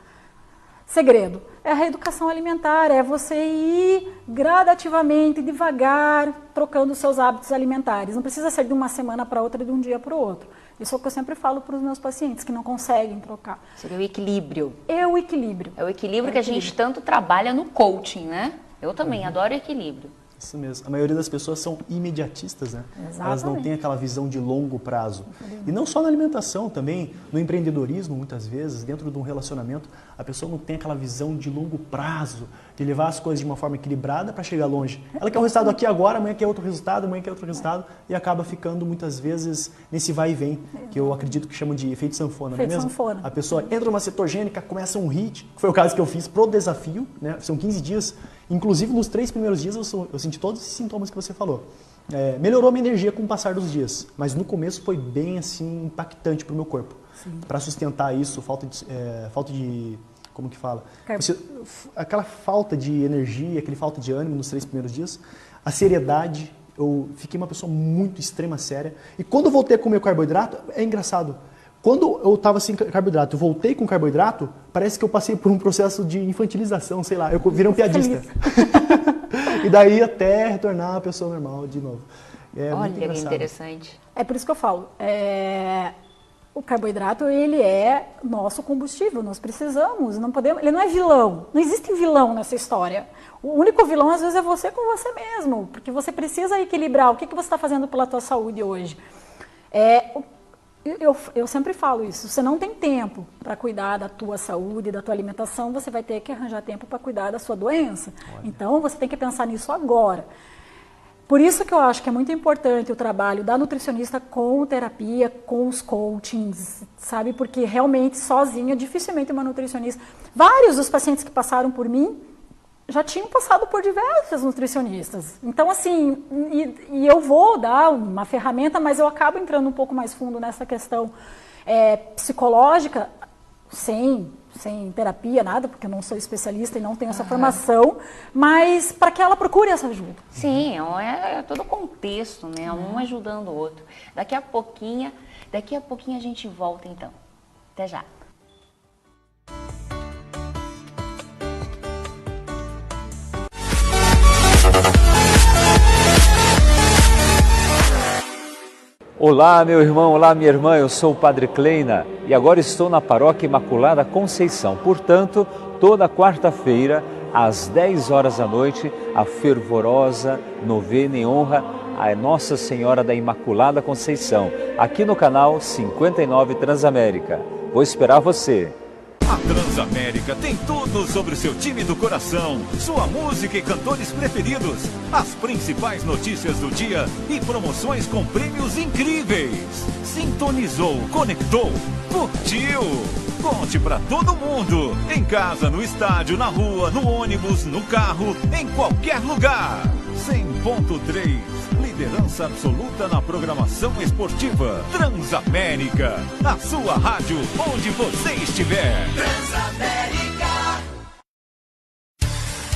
Segredo, é a reeducação alimentar, é você ir gradativamente, devagar, trocando os seus hábitos alimentares. Não precisa ser de uma semana para outra, de um dia para o outro. Isso é o que eu sempre falo para os meus pacientes, que não conseguem trocar. Seria o equilíbrio. É o equilíbrio. É o equilíbrio que a gente tanto trabalha no coaching, né? Eu também adoro equilíbrio. Isso mesmo. A maioria das pessoas são imediatistas, né? Exatamente. Elas não têm aquela visão de longo prazo. E não só na alimentação, também no empreendedorismo, muitas vezes, dentro de um relacionamento, a pessoa não tem aquela visão de longo prazo, de levar as coisas de uma forma equilibrada para chegar longe. Ela quer um resultado aqui agora, amanhã quer outro resultado, amanhã quer outro resultado, e acaba ficando muitas vezes nesse vai e vem, que eu acredito que chamam de efeito sanfona, não é mesmo? Sanfona. A pessoa entra numa cetogênica, começa um HIIT, que foi o caso que eu fiz pro desafio, né? São 15 dias. Inclusive, nos 3 primeiros dias, eu senti todos esses sintomas que você falou. Melhorou a minha energia com o passar dos dias, mas no começo foi bem assim impactante para o meu corpo. Para sustentar isso, falta de como que fala? Aquela falta de energia, aquela falta de ânimo nos 3 primeiros dias, a seriedade, eu fiquei uma pessoa muito extrema, séria. E quando eu voltei a comer carboidrato, é engraçado. Quando eu estava sem carboidrato, eu voltei com carboidrato, parece que eu passei por um processo de infantilização, sei lá, eu virei um piadista. E daí até retornar a pessoa normal de novo. Olha, que interessante. É por isso que eu falo, o carboidrato, ele é nosso combustível, nós precisamos, não podemos, ele não é vilão, não existe vilão nessa história. O único vilão, às vezes, é você com você mesmo, porque você precisa equilibrar. O que você está fazendo pela tua saúde hoje? Eu sempre falo isso, você não tem tempo para cuidar da tua saúde, da tua alimentação, você vai ter que arranjar tempo para cuidar da sua doença. Olha. Então, você tem que pensar nisso agora. Por isso que eu acho que é muito importante o trabalho da nutricionista com terapia, com os coachings, sabe? Porque realmente, sozinha, dificilmente uma nutricionista... Vários dos pacientes que passaram por mim já tinham passado por diversos nutricionistas. Então, assim, e eu vou dar uma ferramenta, mas eu acabo entrando um pouco mais fundo nessa questão psicológica, sem terapia, nada, porque eu não sou especialista e não tenho essa formação, mas para que ela procure essa ajuda. Sim, é todo o contexto, né? Um ajudando o outro. Daqui a pouquinho a gente volta, então. Até já. Olá, meu irmão, olá, minha irmã, eu sou o Padre Kleina e agora estou na Paróquia Imaculada Conceição. Portanto, toda quarta-feira, às 10 horas da noite, a fervorosa novena em honra a Nossa Senhora da Imaculada Conceição, aqui no canal 59 Transamérica. Vou esperar você. A Transamérica tem tudo sobre o seu time do coração, sua música e cantores preferidos, as principais notícias do dia e promoções com prêmios incríveis. Sintonizou, conectou, curtiu. Conte pra todo mundo, em casa, no estádio, na rua, no ônibus, no carro, em qualquer lugar. 100.3, liderança absoluta na programação esportiva. Transamérica, a sua rádio onde você estiver. Transamérica.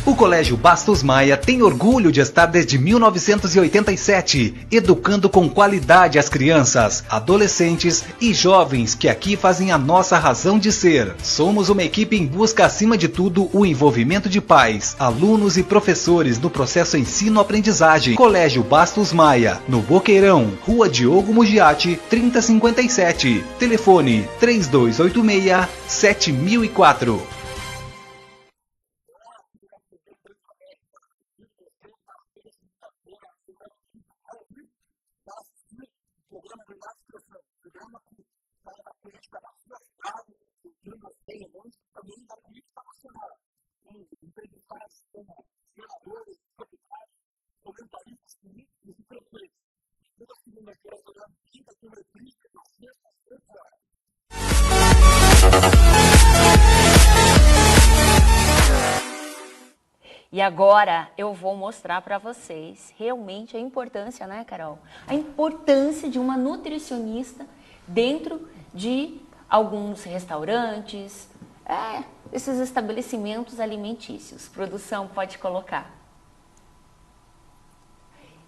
O Colégio Bastos Maia tem orgulho de estar desde 1987, educando com qualidade as crianças, adolescentes e jovens que aqui fazem a nossa razão de ser. Somos uma equipe em busca, acima de tudo, o envolvimento de pais, alunos e professores no processo ensino-aprendizagem. Colégio Bastos Maia, no Boqueirão, Rua Diogo Mugiati, 3057. Telefone 3286-7004. E agora eu vou mostrar para vocês realmente a importância, né, Carol? A importância de uma nutricionista dentro de alguns restaurantes, esses estabelecimentos alimentícios. Produção, pode colocar.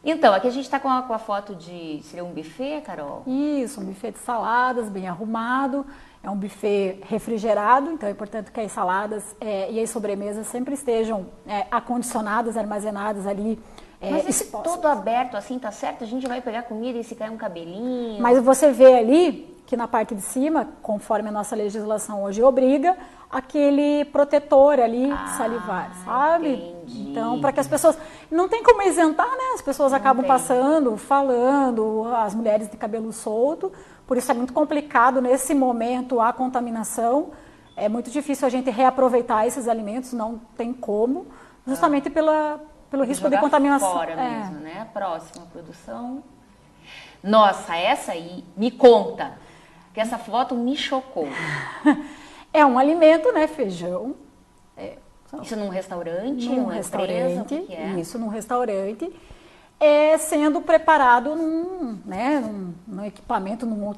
Então, aqui a gente está com a foto de... Seria um buffet, Carol? Isso, um buffet de saladas, bem arrumado. É um buffet refrigerado, então é importante que as saladas e as sobremesas sempre estejam acondicionadas, armazenadas ali. Mas esse todo aberto assim, tá certo? A gente vai pegar comida e se cair um cabelinho... Mas você vê ali que na parte de cima, conforme a nossa legislação hoje obriga, aquele protetor ali salivar, sabe? Entendi. Então, para que as pessoas... Não tem como isentar, né? As pessoas acabam passando, falando, as mulheres de cabelo solto. Por isso é muito complicado nesse momento a contaminação. É muito difícil a gente reaproveitar esses alimentos, não tem como, justamente pelo risco de contaminação. Fora mesmo, né? Próxima produção. Nossa, essa aí, me conta, que essa foto me chocou. É um alimento, né? Feijão. Isso num restaurante? Num restaurante, empresa, o que é? Isso, num restaurante. Sendo preparado num equipamento, num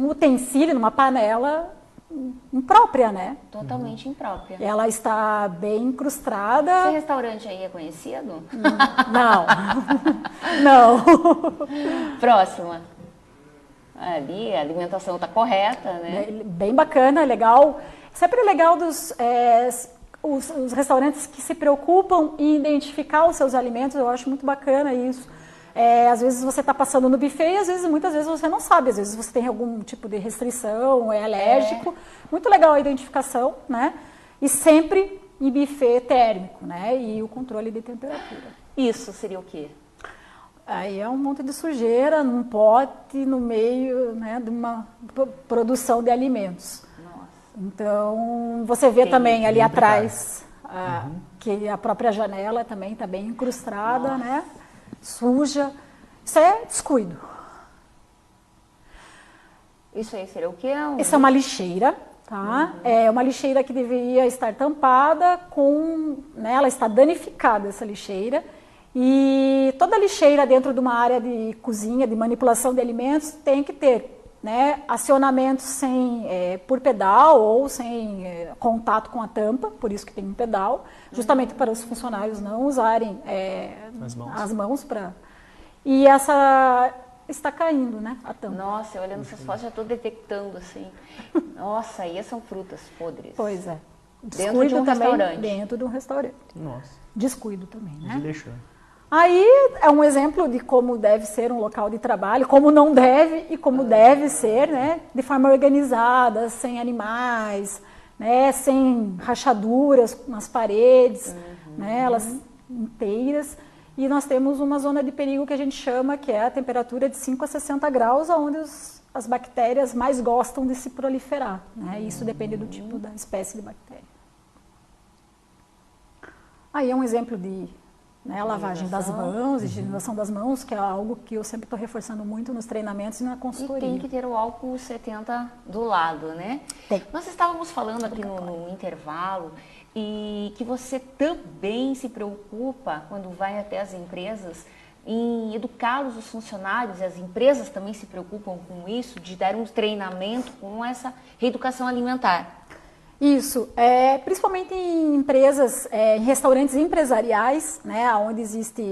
utensílio, numa panela imprópria, né? Totalmente imprópria. Ela está bem incrustada. Esse restaurante aí é conhecido? Não. Não. Próxima. Ali a alimentação está correta, né? Bem bacana, legal. Sempre é legal os restaurantes que se preocupam em identificar os seus alimentos, eu acho muito bacana isso. Às vezes você está passando no buffet e muitas vezes você não sabe, às vezes você tem algum tipo de restrição, é alérgico. Muito legal a identificação, né? E sempre em buffet térmico, né? E o controle de temperatura. Isso seria o quê? Aí é um monte de sujeira num pote no meio, né, de uma produção de alimentos. Então, você vê também ali atrás que a própria janela também está bem incrustada, né? Suja. Isso é descuido. Isso aí seria o quê? Isso é uma lixeira, tá? É uma lixeira que deveria estar tampada né, ela está danificada, essa lixeira. E toda lixeira dentro de uma área de cozinha, de manipulação de alimentos, tem que ter, né, acionamento por pedal ou sem contato com a tampa, por isso que tem um pedal, justamente para os funcionários não usarem as mãos para... E essa está caindo, né, a tampa. Nossa, olhando essas fotos já estou detectando assim. Nossa, aí são frutas podres. Pois é. Dentro de um restaurante. Dentro de um restaurante. Nossa. Descuido também, né? Desleixando. Aí é um exemplo de como deve ser um local de trabalho, como não deve e como deve ser, né? De forma organizada, sem animais, né? Sem rachaduras nas paredes, né? Elas inteiras. E nós temos uma zona de perigo que a gente chama, que é a temperatura de 5 a 60 graus, onde as bactérias mais gostam de se proliferar, né? Isso depende do tipo da espécie de bactéria. Aí é um exemplo de lavagem das mãos, higienização das mãos, que é algo que eu sempre estou reforçando muito nos treinamentos e na consultoria. E tem que ter o álcool 70 do lado, né? Tem. Nós estávamos falando aqui no intervalo e que você também se preocupa quando vai até as empresas em educá-los, os funcionários, e as empresas também se preocupam com isso, de dar um treinamento com essa reeducação alimentar. Isso, principalmente em empresas, em restaurantes empresariais, né, onde existe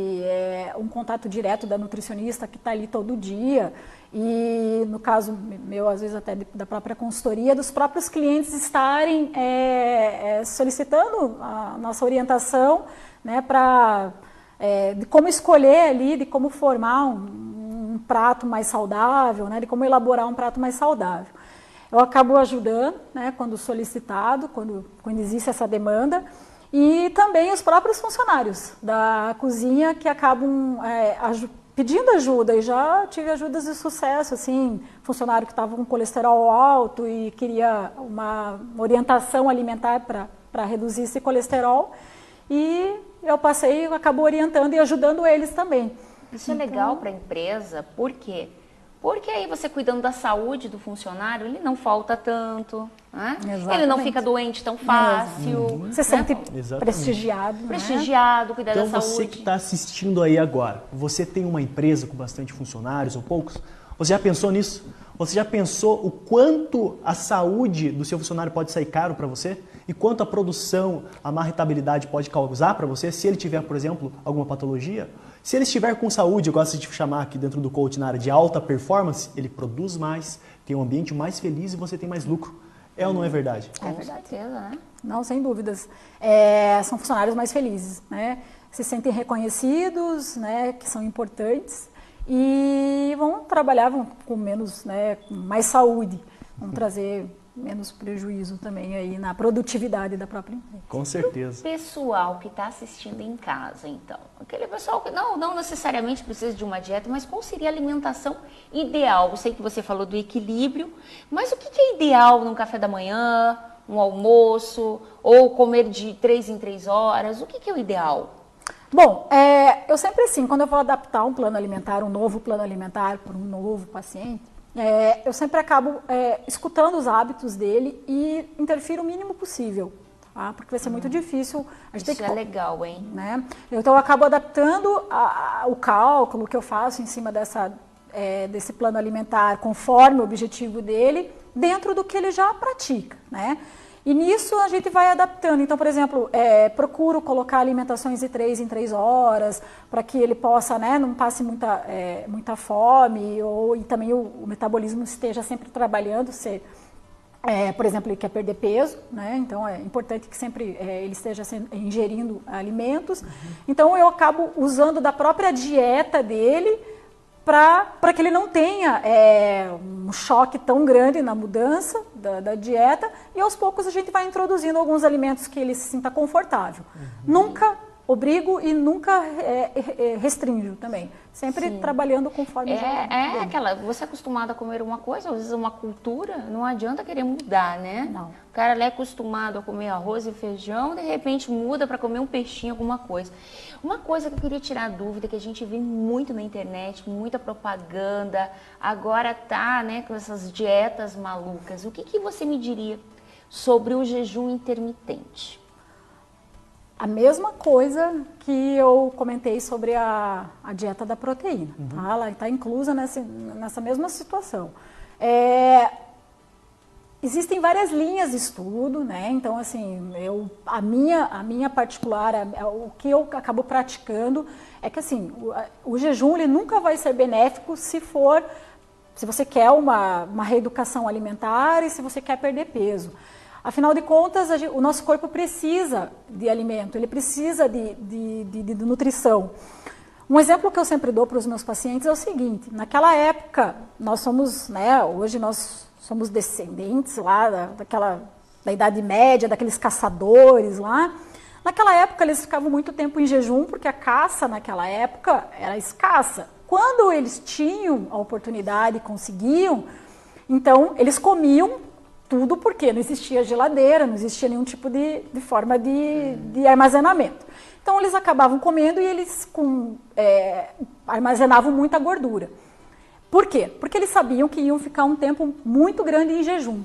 um contato direto da nutricionista que está ali todo dia, e no caso meu, às vezes até da própria consultoria, dos próprios clientes estarem solicitando a nossa orientação, né, de como escolher ali, de como formar um prato mais saudável, né, de como elaborar um prato mais saudável. Eu acabo ajudando, né, quando solicitado, quando existe essa demanda, e também os próprios funcionários da cozinha que acabam pedindo ajuda, e já tive ajudas de sucesso, assim, funcionário que estava com colesterol alto e queria uma orientação alimentar para reduzir esse colesterol, e eu acabo orientando e ajudando eles também. Isso é legal para a empresa, por quê? Porque aí você cuidando da saúde do funcionário, ele não falta tanto, né? Ele não fica doente tão fácil. Você sente prestigiado. Né? Prestigiado, cuidar da saúde. Então você que está assistindo aí agora, você tem uma empresa com bastante funcionários ou poucos? Você já pensou nisso? Você já pensou o quanto a saúde do seu funcionário pode sair caro para você? E quanto a produção, a má rentabilidade pode causar para você se ele tiver, por exemplo, alguma patologia? Se ele estiver com saúde, eu gosto de chamar aqui dentro do coaching na área de alta performance, ele produz mais, tem um ambiente mais feliz e você tem mais lucro. É ou não é verdade? É verdade. Com certeza, né? Não, sem dúvidas. São funcionários mais felizes, né? Se sentem reconhecidos, né? Que são importantes e vão trabalhar com menos, né? Com mais saúde, vão trazer menos prejuízo também aí na produtividade da própria empresa. Com certeza. O pessoal que está assistindo em casa, então, aquele pessoal que não necessariamente precisa de uma dieta, mas qual seria a alimentação ideal? Eu sei que você falou do equilíbrio, mas o que é ideal num café da manhã, um almoço, ou comer de 3 em 3 horas? O que é o ideal? Bom, eu sempre assim, quando eu vou adaptar um plano alimentar, um novo plano alimentar para um novo paciente, eu sempre acabo escutando os hábitos dele e interfiro o mínimo possível, tá? Porque vai ser muito difícil. Isso é legal, hein? Né? Então eu acabo adaptando o cálculo que eu faço em cima desse plano alimentar conforme o objetivo dele, dentro do que ele já pratica, né? E nisso a gente vai adaptando. Então, por exemplo, procuro colocar alimentações de 3 em 3 horas, para que ele possa, né, não passe muita fome, e também o metabolismo esteja sempre trabalhando. Por exemplo, ele quer perder peso, né? Então é importante que sempre ele esteja ingerindo alimentos. Então eu acabo usando da própria dieta dele, para que ele não tenha um choque tão grande na mudança da dieta, e aos poucos a gente vai introduzindo alguns alimentos que ele se sinta confortável. Nunca obrigo e nunca restringo também. Sempre trabalhando conforme... Você é acostumado a comer uma coisa, às vezes uma cultura, não adianta querer mudar, né? Não. O cara é acostumado a comer arroz e feijão, de repente muda para comer um peixinho, alguma coisa. Uma coisa que eu queria tirar dúvida, que a gente vê muito na internet, muita propaganda, agora tá, né, com essas dietas malucas. O que você me diria sobre o jejum intermitente? A mesma coisa que eu comentei sobre a dieta da proteína. Tá? Ela está inclusa nessa mesma situação. Existem várias linhas de estudo, né? Então, assim, a minha particular, o que eu acabo praticando é que, assim, o jejum ele nunca vai ser benéfico se você quer uma reeducação alimentar e se você quer perder peso. Afinal de contas, o nosso corpo precisa de alimento, ele precisa de nutrição. Um exemplo que eu sempre dou para os meus pacientes é o seguinte: naquela época, nós somos, né, hoje nós somos descendentes lá da Idade Média, daqueles caçadores lá. Naquela época eles ficavam muito tempo em jejum, porque a caça naquela época era escassa. Quando eles tinham a oportunidade e conseguiam, então eles comiam tudo, porque não existia geladeira, não existia nenhum tipo de forma de armazenamento. Então eles acabavam comendo e eles armazenavam muita gordura. Por quê? Porque eles sabiam que iam ficar um tempo muito grande em jejum.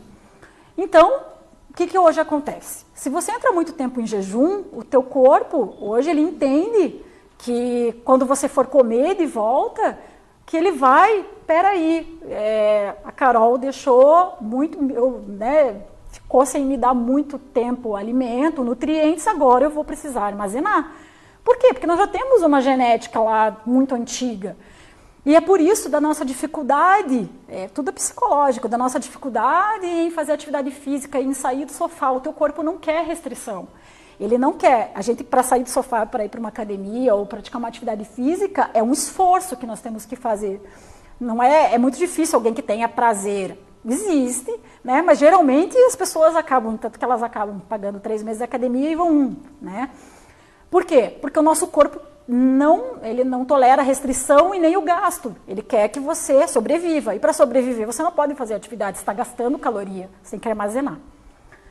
Então, o que hoje acontece? Se você entra muito tempo em jejum, o teu corpo, hoje ele entende que quando você for comer de volta, que ele vai, peraí, a Carol deixou muito, ficou sem me dar muito tempo alimento, nutrientes, agora eu vou precisar armazenar. Por quê? Porque nós já temos uma genética lá muito antiga. E é por isso da nossa dificuldade, tudo é psicológico, da nossa dificuldade em fazer atividade física, em sair do sofá. O teu corpo não quer restrição. Ele não quer. A gente, para sair do sofá, para ir para uma academia ou praticar uma atividade física, é um esforço que nós temos que fazer. Não é muito difícil alguém que tenha prazer. Existe, né? Mas geralmente as pessoas acabam, tanto que elas acabam pagando 3 meses de academia e vão, né? Por quê? Porque o nosso corpo ele não tolera a restrição e nem o gasto. Ele quer que você sobreviva. E para sobreviver, você não pode fazer atividade, você está gastando caloria, você tem que armazenar.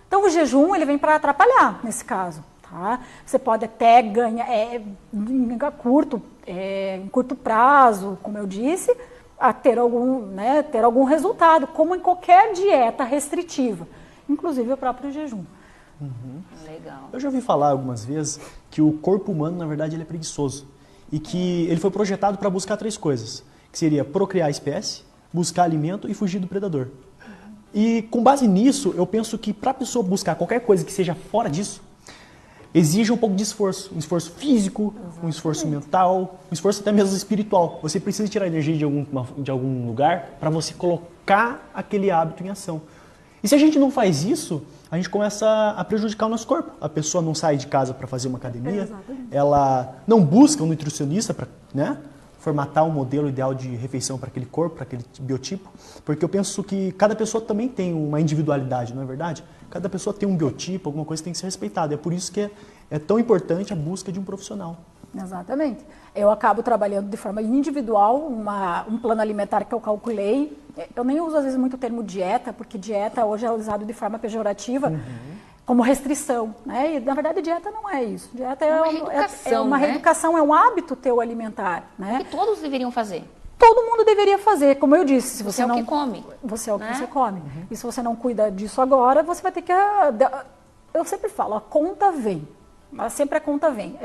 Então o jejum ele vem para atrapalhar nesse caso. Tá? Você pode até ganhar em curto prazo, como eu disse, a ter algum resultado, como em qualquer dieta restritiva, inclusive o próprio jejum. Uhum. Legal. Eu já ouvi falar algumas vezes que o corpo humano, na verdade, ele é preguiçoso. E que ele foi projetado para buscar 3 coisas. Que seria procriar a espécie, buscar alimento e fugir do predador. E com base nisso, eu penso que para a pessoa buscar qualquer coisa que seja fora disso, exige um pouco de esforço. Um esforço físico, um esforço mental, um esforço até mesmo espiritual. Você precisa tirar energia de algum lugar para você colocar aquele hábito em ação. E se a gente não faz isso, a gente começa a prejudicar o nosso corpo. A pessoa não sai de casa para fazer uma academia, ela não busca um nutricionista para formatar um modelo ideal de refeição para aquele corpo, para aquele biotipo, porque eu penso que cada pessoa também tem uma individualidade, não é verdade? Cada pessoa tem um biotipo, alguma coisa que tem que ser respeitada. É por isso que é tão importante a busca de um profissional. Exatamente. Eu acabo trabalhando de forma individual, um plano alimentar que eu calculei. Eu nem uso às vezes muito o termo dieta, porque dieta hoje é usado de forma pejorativa, como restrição, né? E na verdade dieta não é isso. Dieta é uma reeducação, é um hábito teu alimentar, né? Que todos deveriam fazer. Todo mundo deveria fazer, como eu disse. Se você não, é o que come. Você é o que você come. E se você não cuida disso agora, você vai ter que... Eu sempre falo, a conta vem. Mas sempre a conta vem.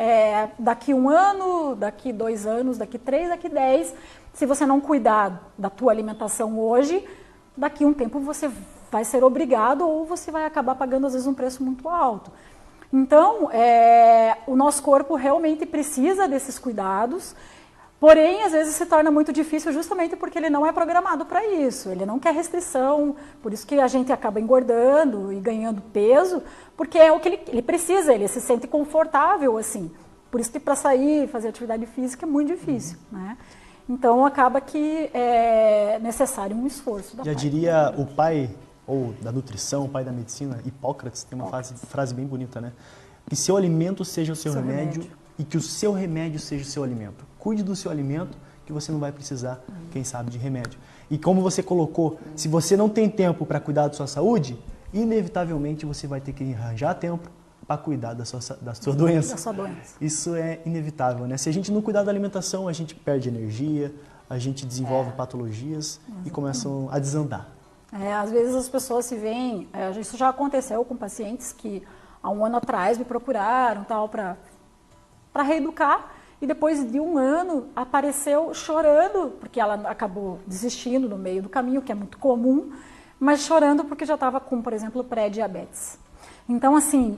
Daqui 1 ano, daqui 2 anos, daqui 3, daqui 10. Se você não cuidar da tua alimentação hoje, daqui um tempo você vai ser obrigado ou você vai acabar pagando às vezes um preço muito alto. Então, o nosso corpo realmente precisa desses cuidados. Porém, às vezes se torna muito difícil justamente porque ele não é programado para isso. Ele não quer restrição, por isso que a gente acaba engordando e ganhando peso, porque é o que ele precisa, ele se sente confortável assim. Por isso que para sair, fazer atividade física é muito difícil, né? Então acaba que é necessário um esforço da parte. Já diria o pai ou da nutrição, o pai da medicina, Hipócrates, tem uma frase bem bonita, né? Que seu alimento seja o seu remédio e que o seu remédio seja o seu alimento. Cuide do seu alimento, que você não vai precisar, quem sabe, de remédio. E como você colocou, se você não tem tempo para cuidar da sua saúde, inevitavelmente você vai ter que arranjar tempo para cuidar da sua doença. Da sua doença. Isso é inevitável, né? Se a gente não cuidar da alimentação, a gente perde energia, a gente desenvolve patologias e começam a desandar. Às vezes as pessoas se veem, isso já aconteceu com pacientes que há 1 ano atrás me procuraram para reeducar. E depois de 1 ano, apareceu chorando, porque ela acabou desistindo no meio do caminho, que é muito comum, mas chorando porque já estava com, por exemplo, pré-diabetes. Então, assim,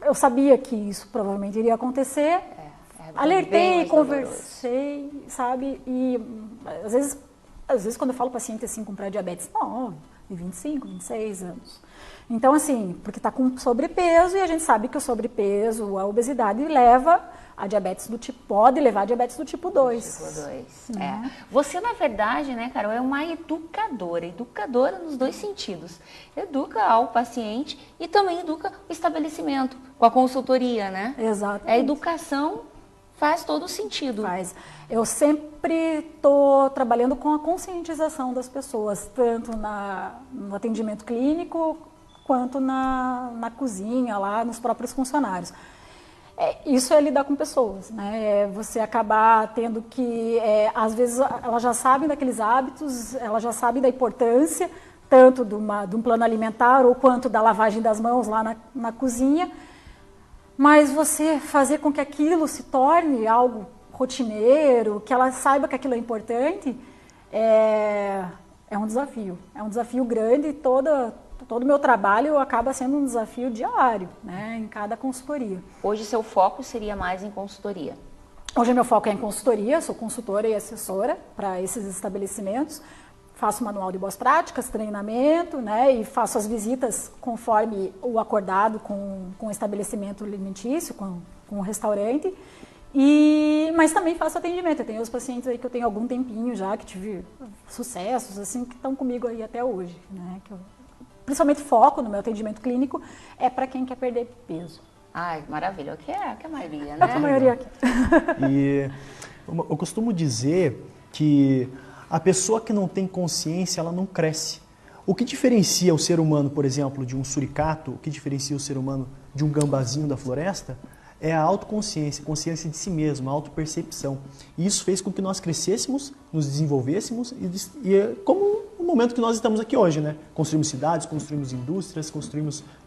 eu sabia que isso provavelmente iria acontecer, alertei, conversei, sabe? E às vezes quando eu falo paciente assim com pré-diabetes, de 25, 26 anos. Então, assim, porque está com sobrepeso e a gente sabe que o sobrepeso, a obesidade leva a diabetes do tipo, pode levar a diabetes do tipo 2. Tipo 2, Você, na verdade, né, Carol, é uma educadora nos dois sentidos. Educa ao paciente e também educa o estabelecimento, com a consultoria, né? Exato. A educação faz todo sentido. Faz. Eu sempre estou trabalhando com a conscientização das pessoas, tanto no atendimento clínico, quanto na cozinha, lá nos próprios funcionários. Isso é lidar com pessoas, né? É você acabar tendo que, às vezes, elas já sabem daqueles hábitos, elas já sabem da importância, tanto de um plano alimentar ou quanto da lavagem das mãos lá na cozinha, mas você fazer com que aquilo se torne algo rotineiro, que ela saiba que aquilo é importante, é um desafio. É um desafio grande e todo o meu trabalho acaba sendo um desafio diário, né, em cada consultoria. Hoje seu foco seria mais em consultoria? Hoje meu foco é em consultoria, sou consultora e assessora para esses estabelecimentos. Faço manual de boas práticas, treinamento, né, e faço as visitas conforme o acordado com o estabelecimento alimentício, com o restaurante. Mas também faço atendimento. Eu tenho os pacientes aí que eu tenho algum tempinho já, que tive sucessos, assim, que estão comigo aí até hoje, né, principalmente foco no meu atendimento clínico é para quem quer perder peso. Ai, maravilha, que é a maioria, né? É a maioria aqui. E eu costumo dizer que a pessoa que não tem consciência, ela não cresce. O que diferencia o ser humano, por exemplo, de um suricato, o que diferencia o ser humano de um gambazinho da floresta, é a autoconsciência, consciência de si mesmo, a autopercepção. E isso fez com que nós crescêssemos, nos desenvolvêssemos e como o momento que nós estamos aqui hoje, né? Construímos cidades, construímos indústrias,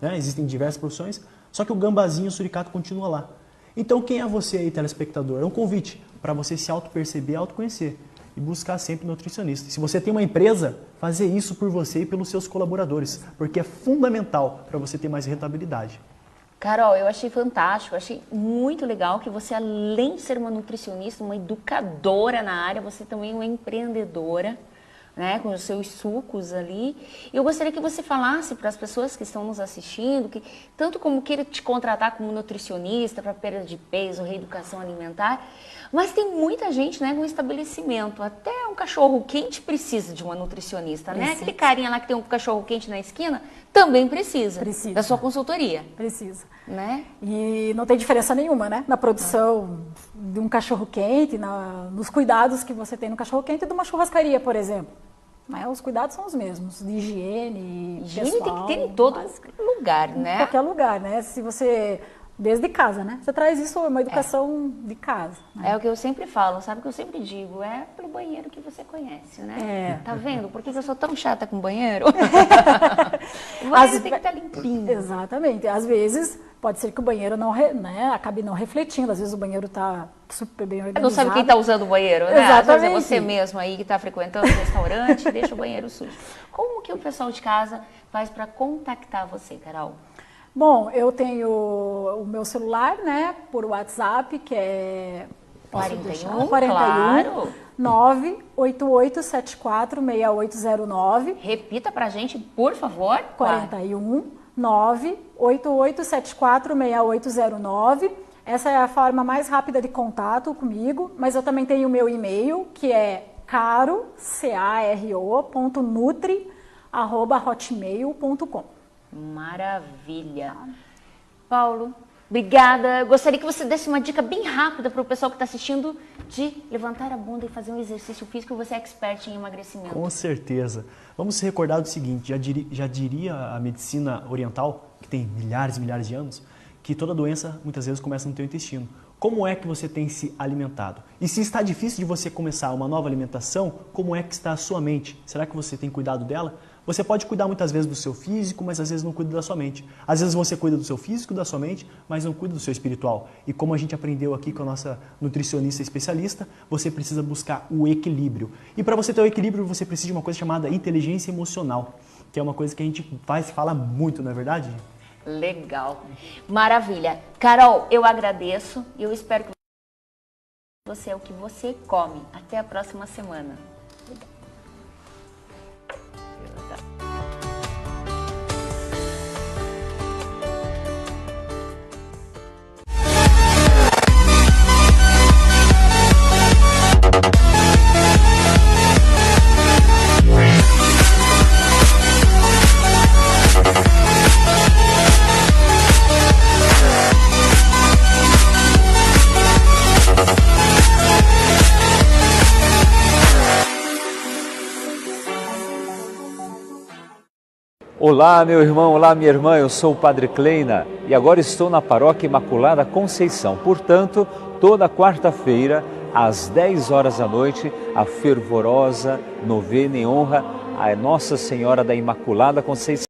né? Existem diversas profissões, só que o gambazinho, o suricato continua lá. Então quem é você aí, telespectador? É um convite para você se autoperceber, autoconhecer e buscar sempre nutricionista. Se você tem uma empresa, fazer isso por você e pelos seus colaboradores, porque é fundamental para você ter mais rentabilidade. Carol, eu achei fantástico, achei muito legal que você, além de ser uma nutricionista, uma educadora na área, você também é uma empreendedora, né, com os seus sucos ali. Eu gostaria que você falasse para as pessoas que estão nos assistindo, que tanto como queira te contratar como nutricionista para perda de peso, reeducação alimentar, mas tem muita gente, né, com estabelecimento, até um cachorro quente precisa de uma nutricionista, né? Aquele carinha lá que tem um cachorro quente na esquina também precisa da sua consultoria. Precisa. Né? E não tem diferença nenhuma, né? Na produção de um cachorro quente, nos cuidados que você tem no cachorro quente e de uma churrascaria, por exemplo. Os cuidados são os mesmos, de higiene, pessoal, tem que ter em todo lugar, né? Em qualquer lugar, né? Se você... Desde casa, né? Você traz isso, uma educação de casa. Né? É o que eu sempre falo, sabe o que eu sempre digo? É pelo banheiro que você conhece, né? Tá vendo? Por que eu sou tão chata com banheiro? O banheiro tem que estar limpinho. Exatamente. Às vezes, pode ser que o banheiro não acabe não refletindo. Às vezes o banheiro está super bem organizado. Não sabe quem está usando o banheiro, né? Exatamente. Às vezes é você mesmo aí que está frequentando o restaurante e deixa o banheiro sujo. Como que o pessoal de casa faz para contactar você, Carol? Bom, eu tenho o meu celular, né, por WhatsApp, que é 41, 41 claro. 988746809. Repita pra gente, por favor. 41 988746809. Essa é a forma mais rápida de contato comigo, mas eu também tenho o meu e-mail, que é caro.nutri@hotmail.com. Maravilha. Paulo, obrigada. Gostaria que você desse uma dica bem rápida para o pessoal que está assistindo de levantar a bunda e fazer um exercício físico. Você é expert em emagrecimento. Com certeza. Vamos se recordar do seguinte, já diria a medicina oriental, que tem milhares e milhares de anos, que toda doença muitas vezes começa no teu intestino. Como é que você tem se alimentado? E se está difícil de você começar uma nova alimentação, como é que está a sua mente? Será que você tem cuidado dela? Você pode cuidar muitas vezes do seu físico, mas às vezes não cuida da sua mente. Às vezes você cuida do seu físico, da sua mente, mas não cuida do seu espiritual. E como a gente aprendeu aqui com a nossa nutricionista especialista, você precisa buscar o equilíbrio. E para você ter o equilíbrio, você precisa de uma coisa chamada inteligência emocional, que é uma coisa que a gente fala muito, não é verdade? Legal. Maravilha. Carol, eu agradeço e eu espero que você é o que você come. Até a próxima semana. Olá, meu irmão, olá, minha irmã, eu sou o Padre Kleina e agora estou na Paróquia Imaculada Conceição. Portanto, toda quarta-feira, às 10 horas da noite, a fervorosa novena em honra a Nossa Senhora da Imaculada Conceição.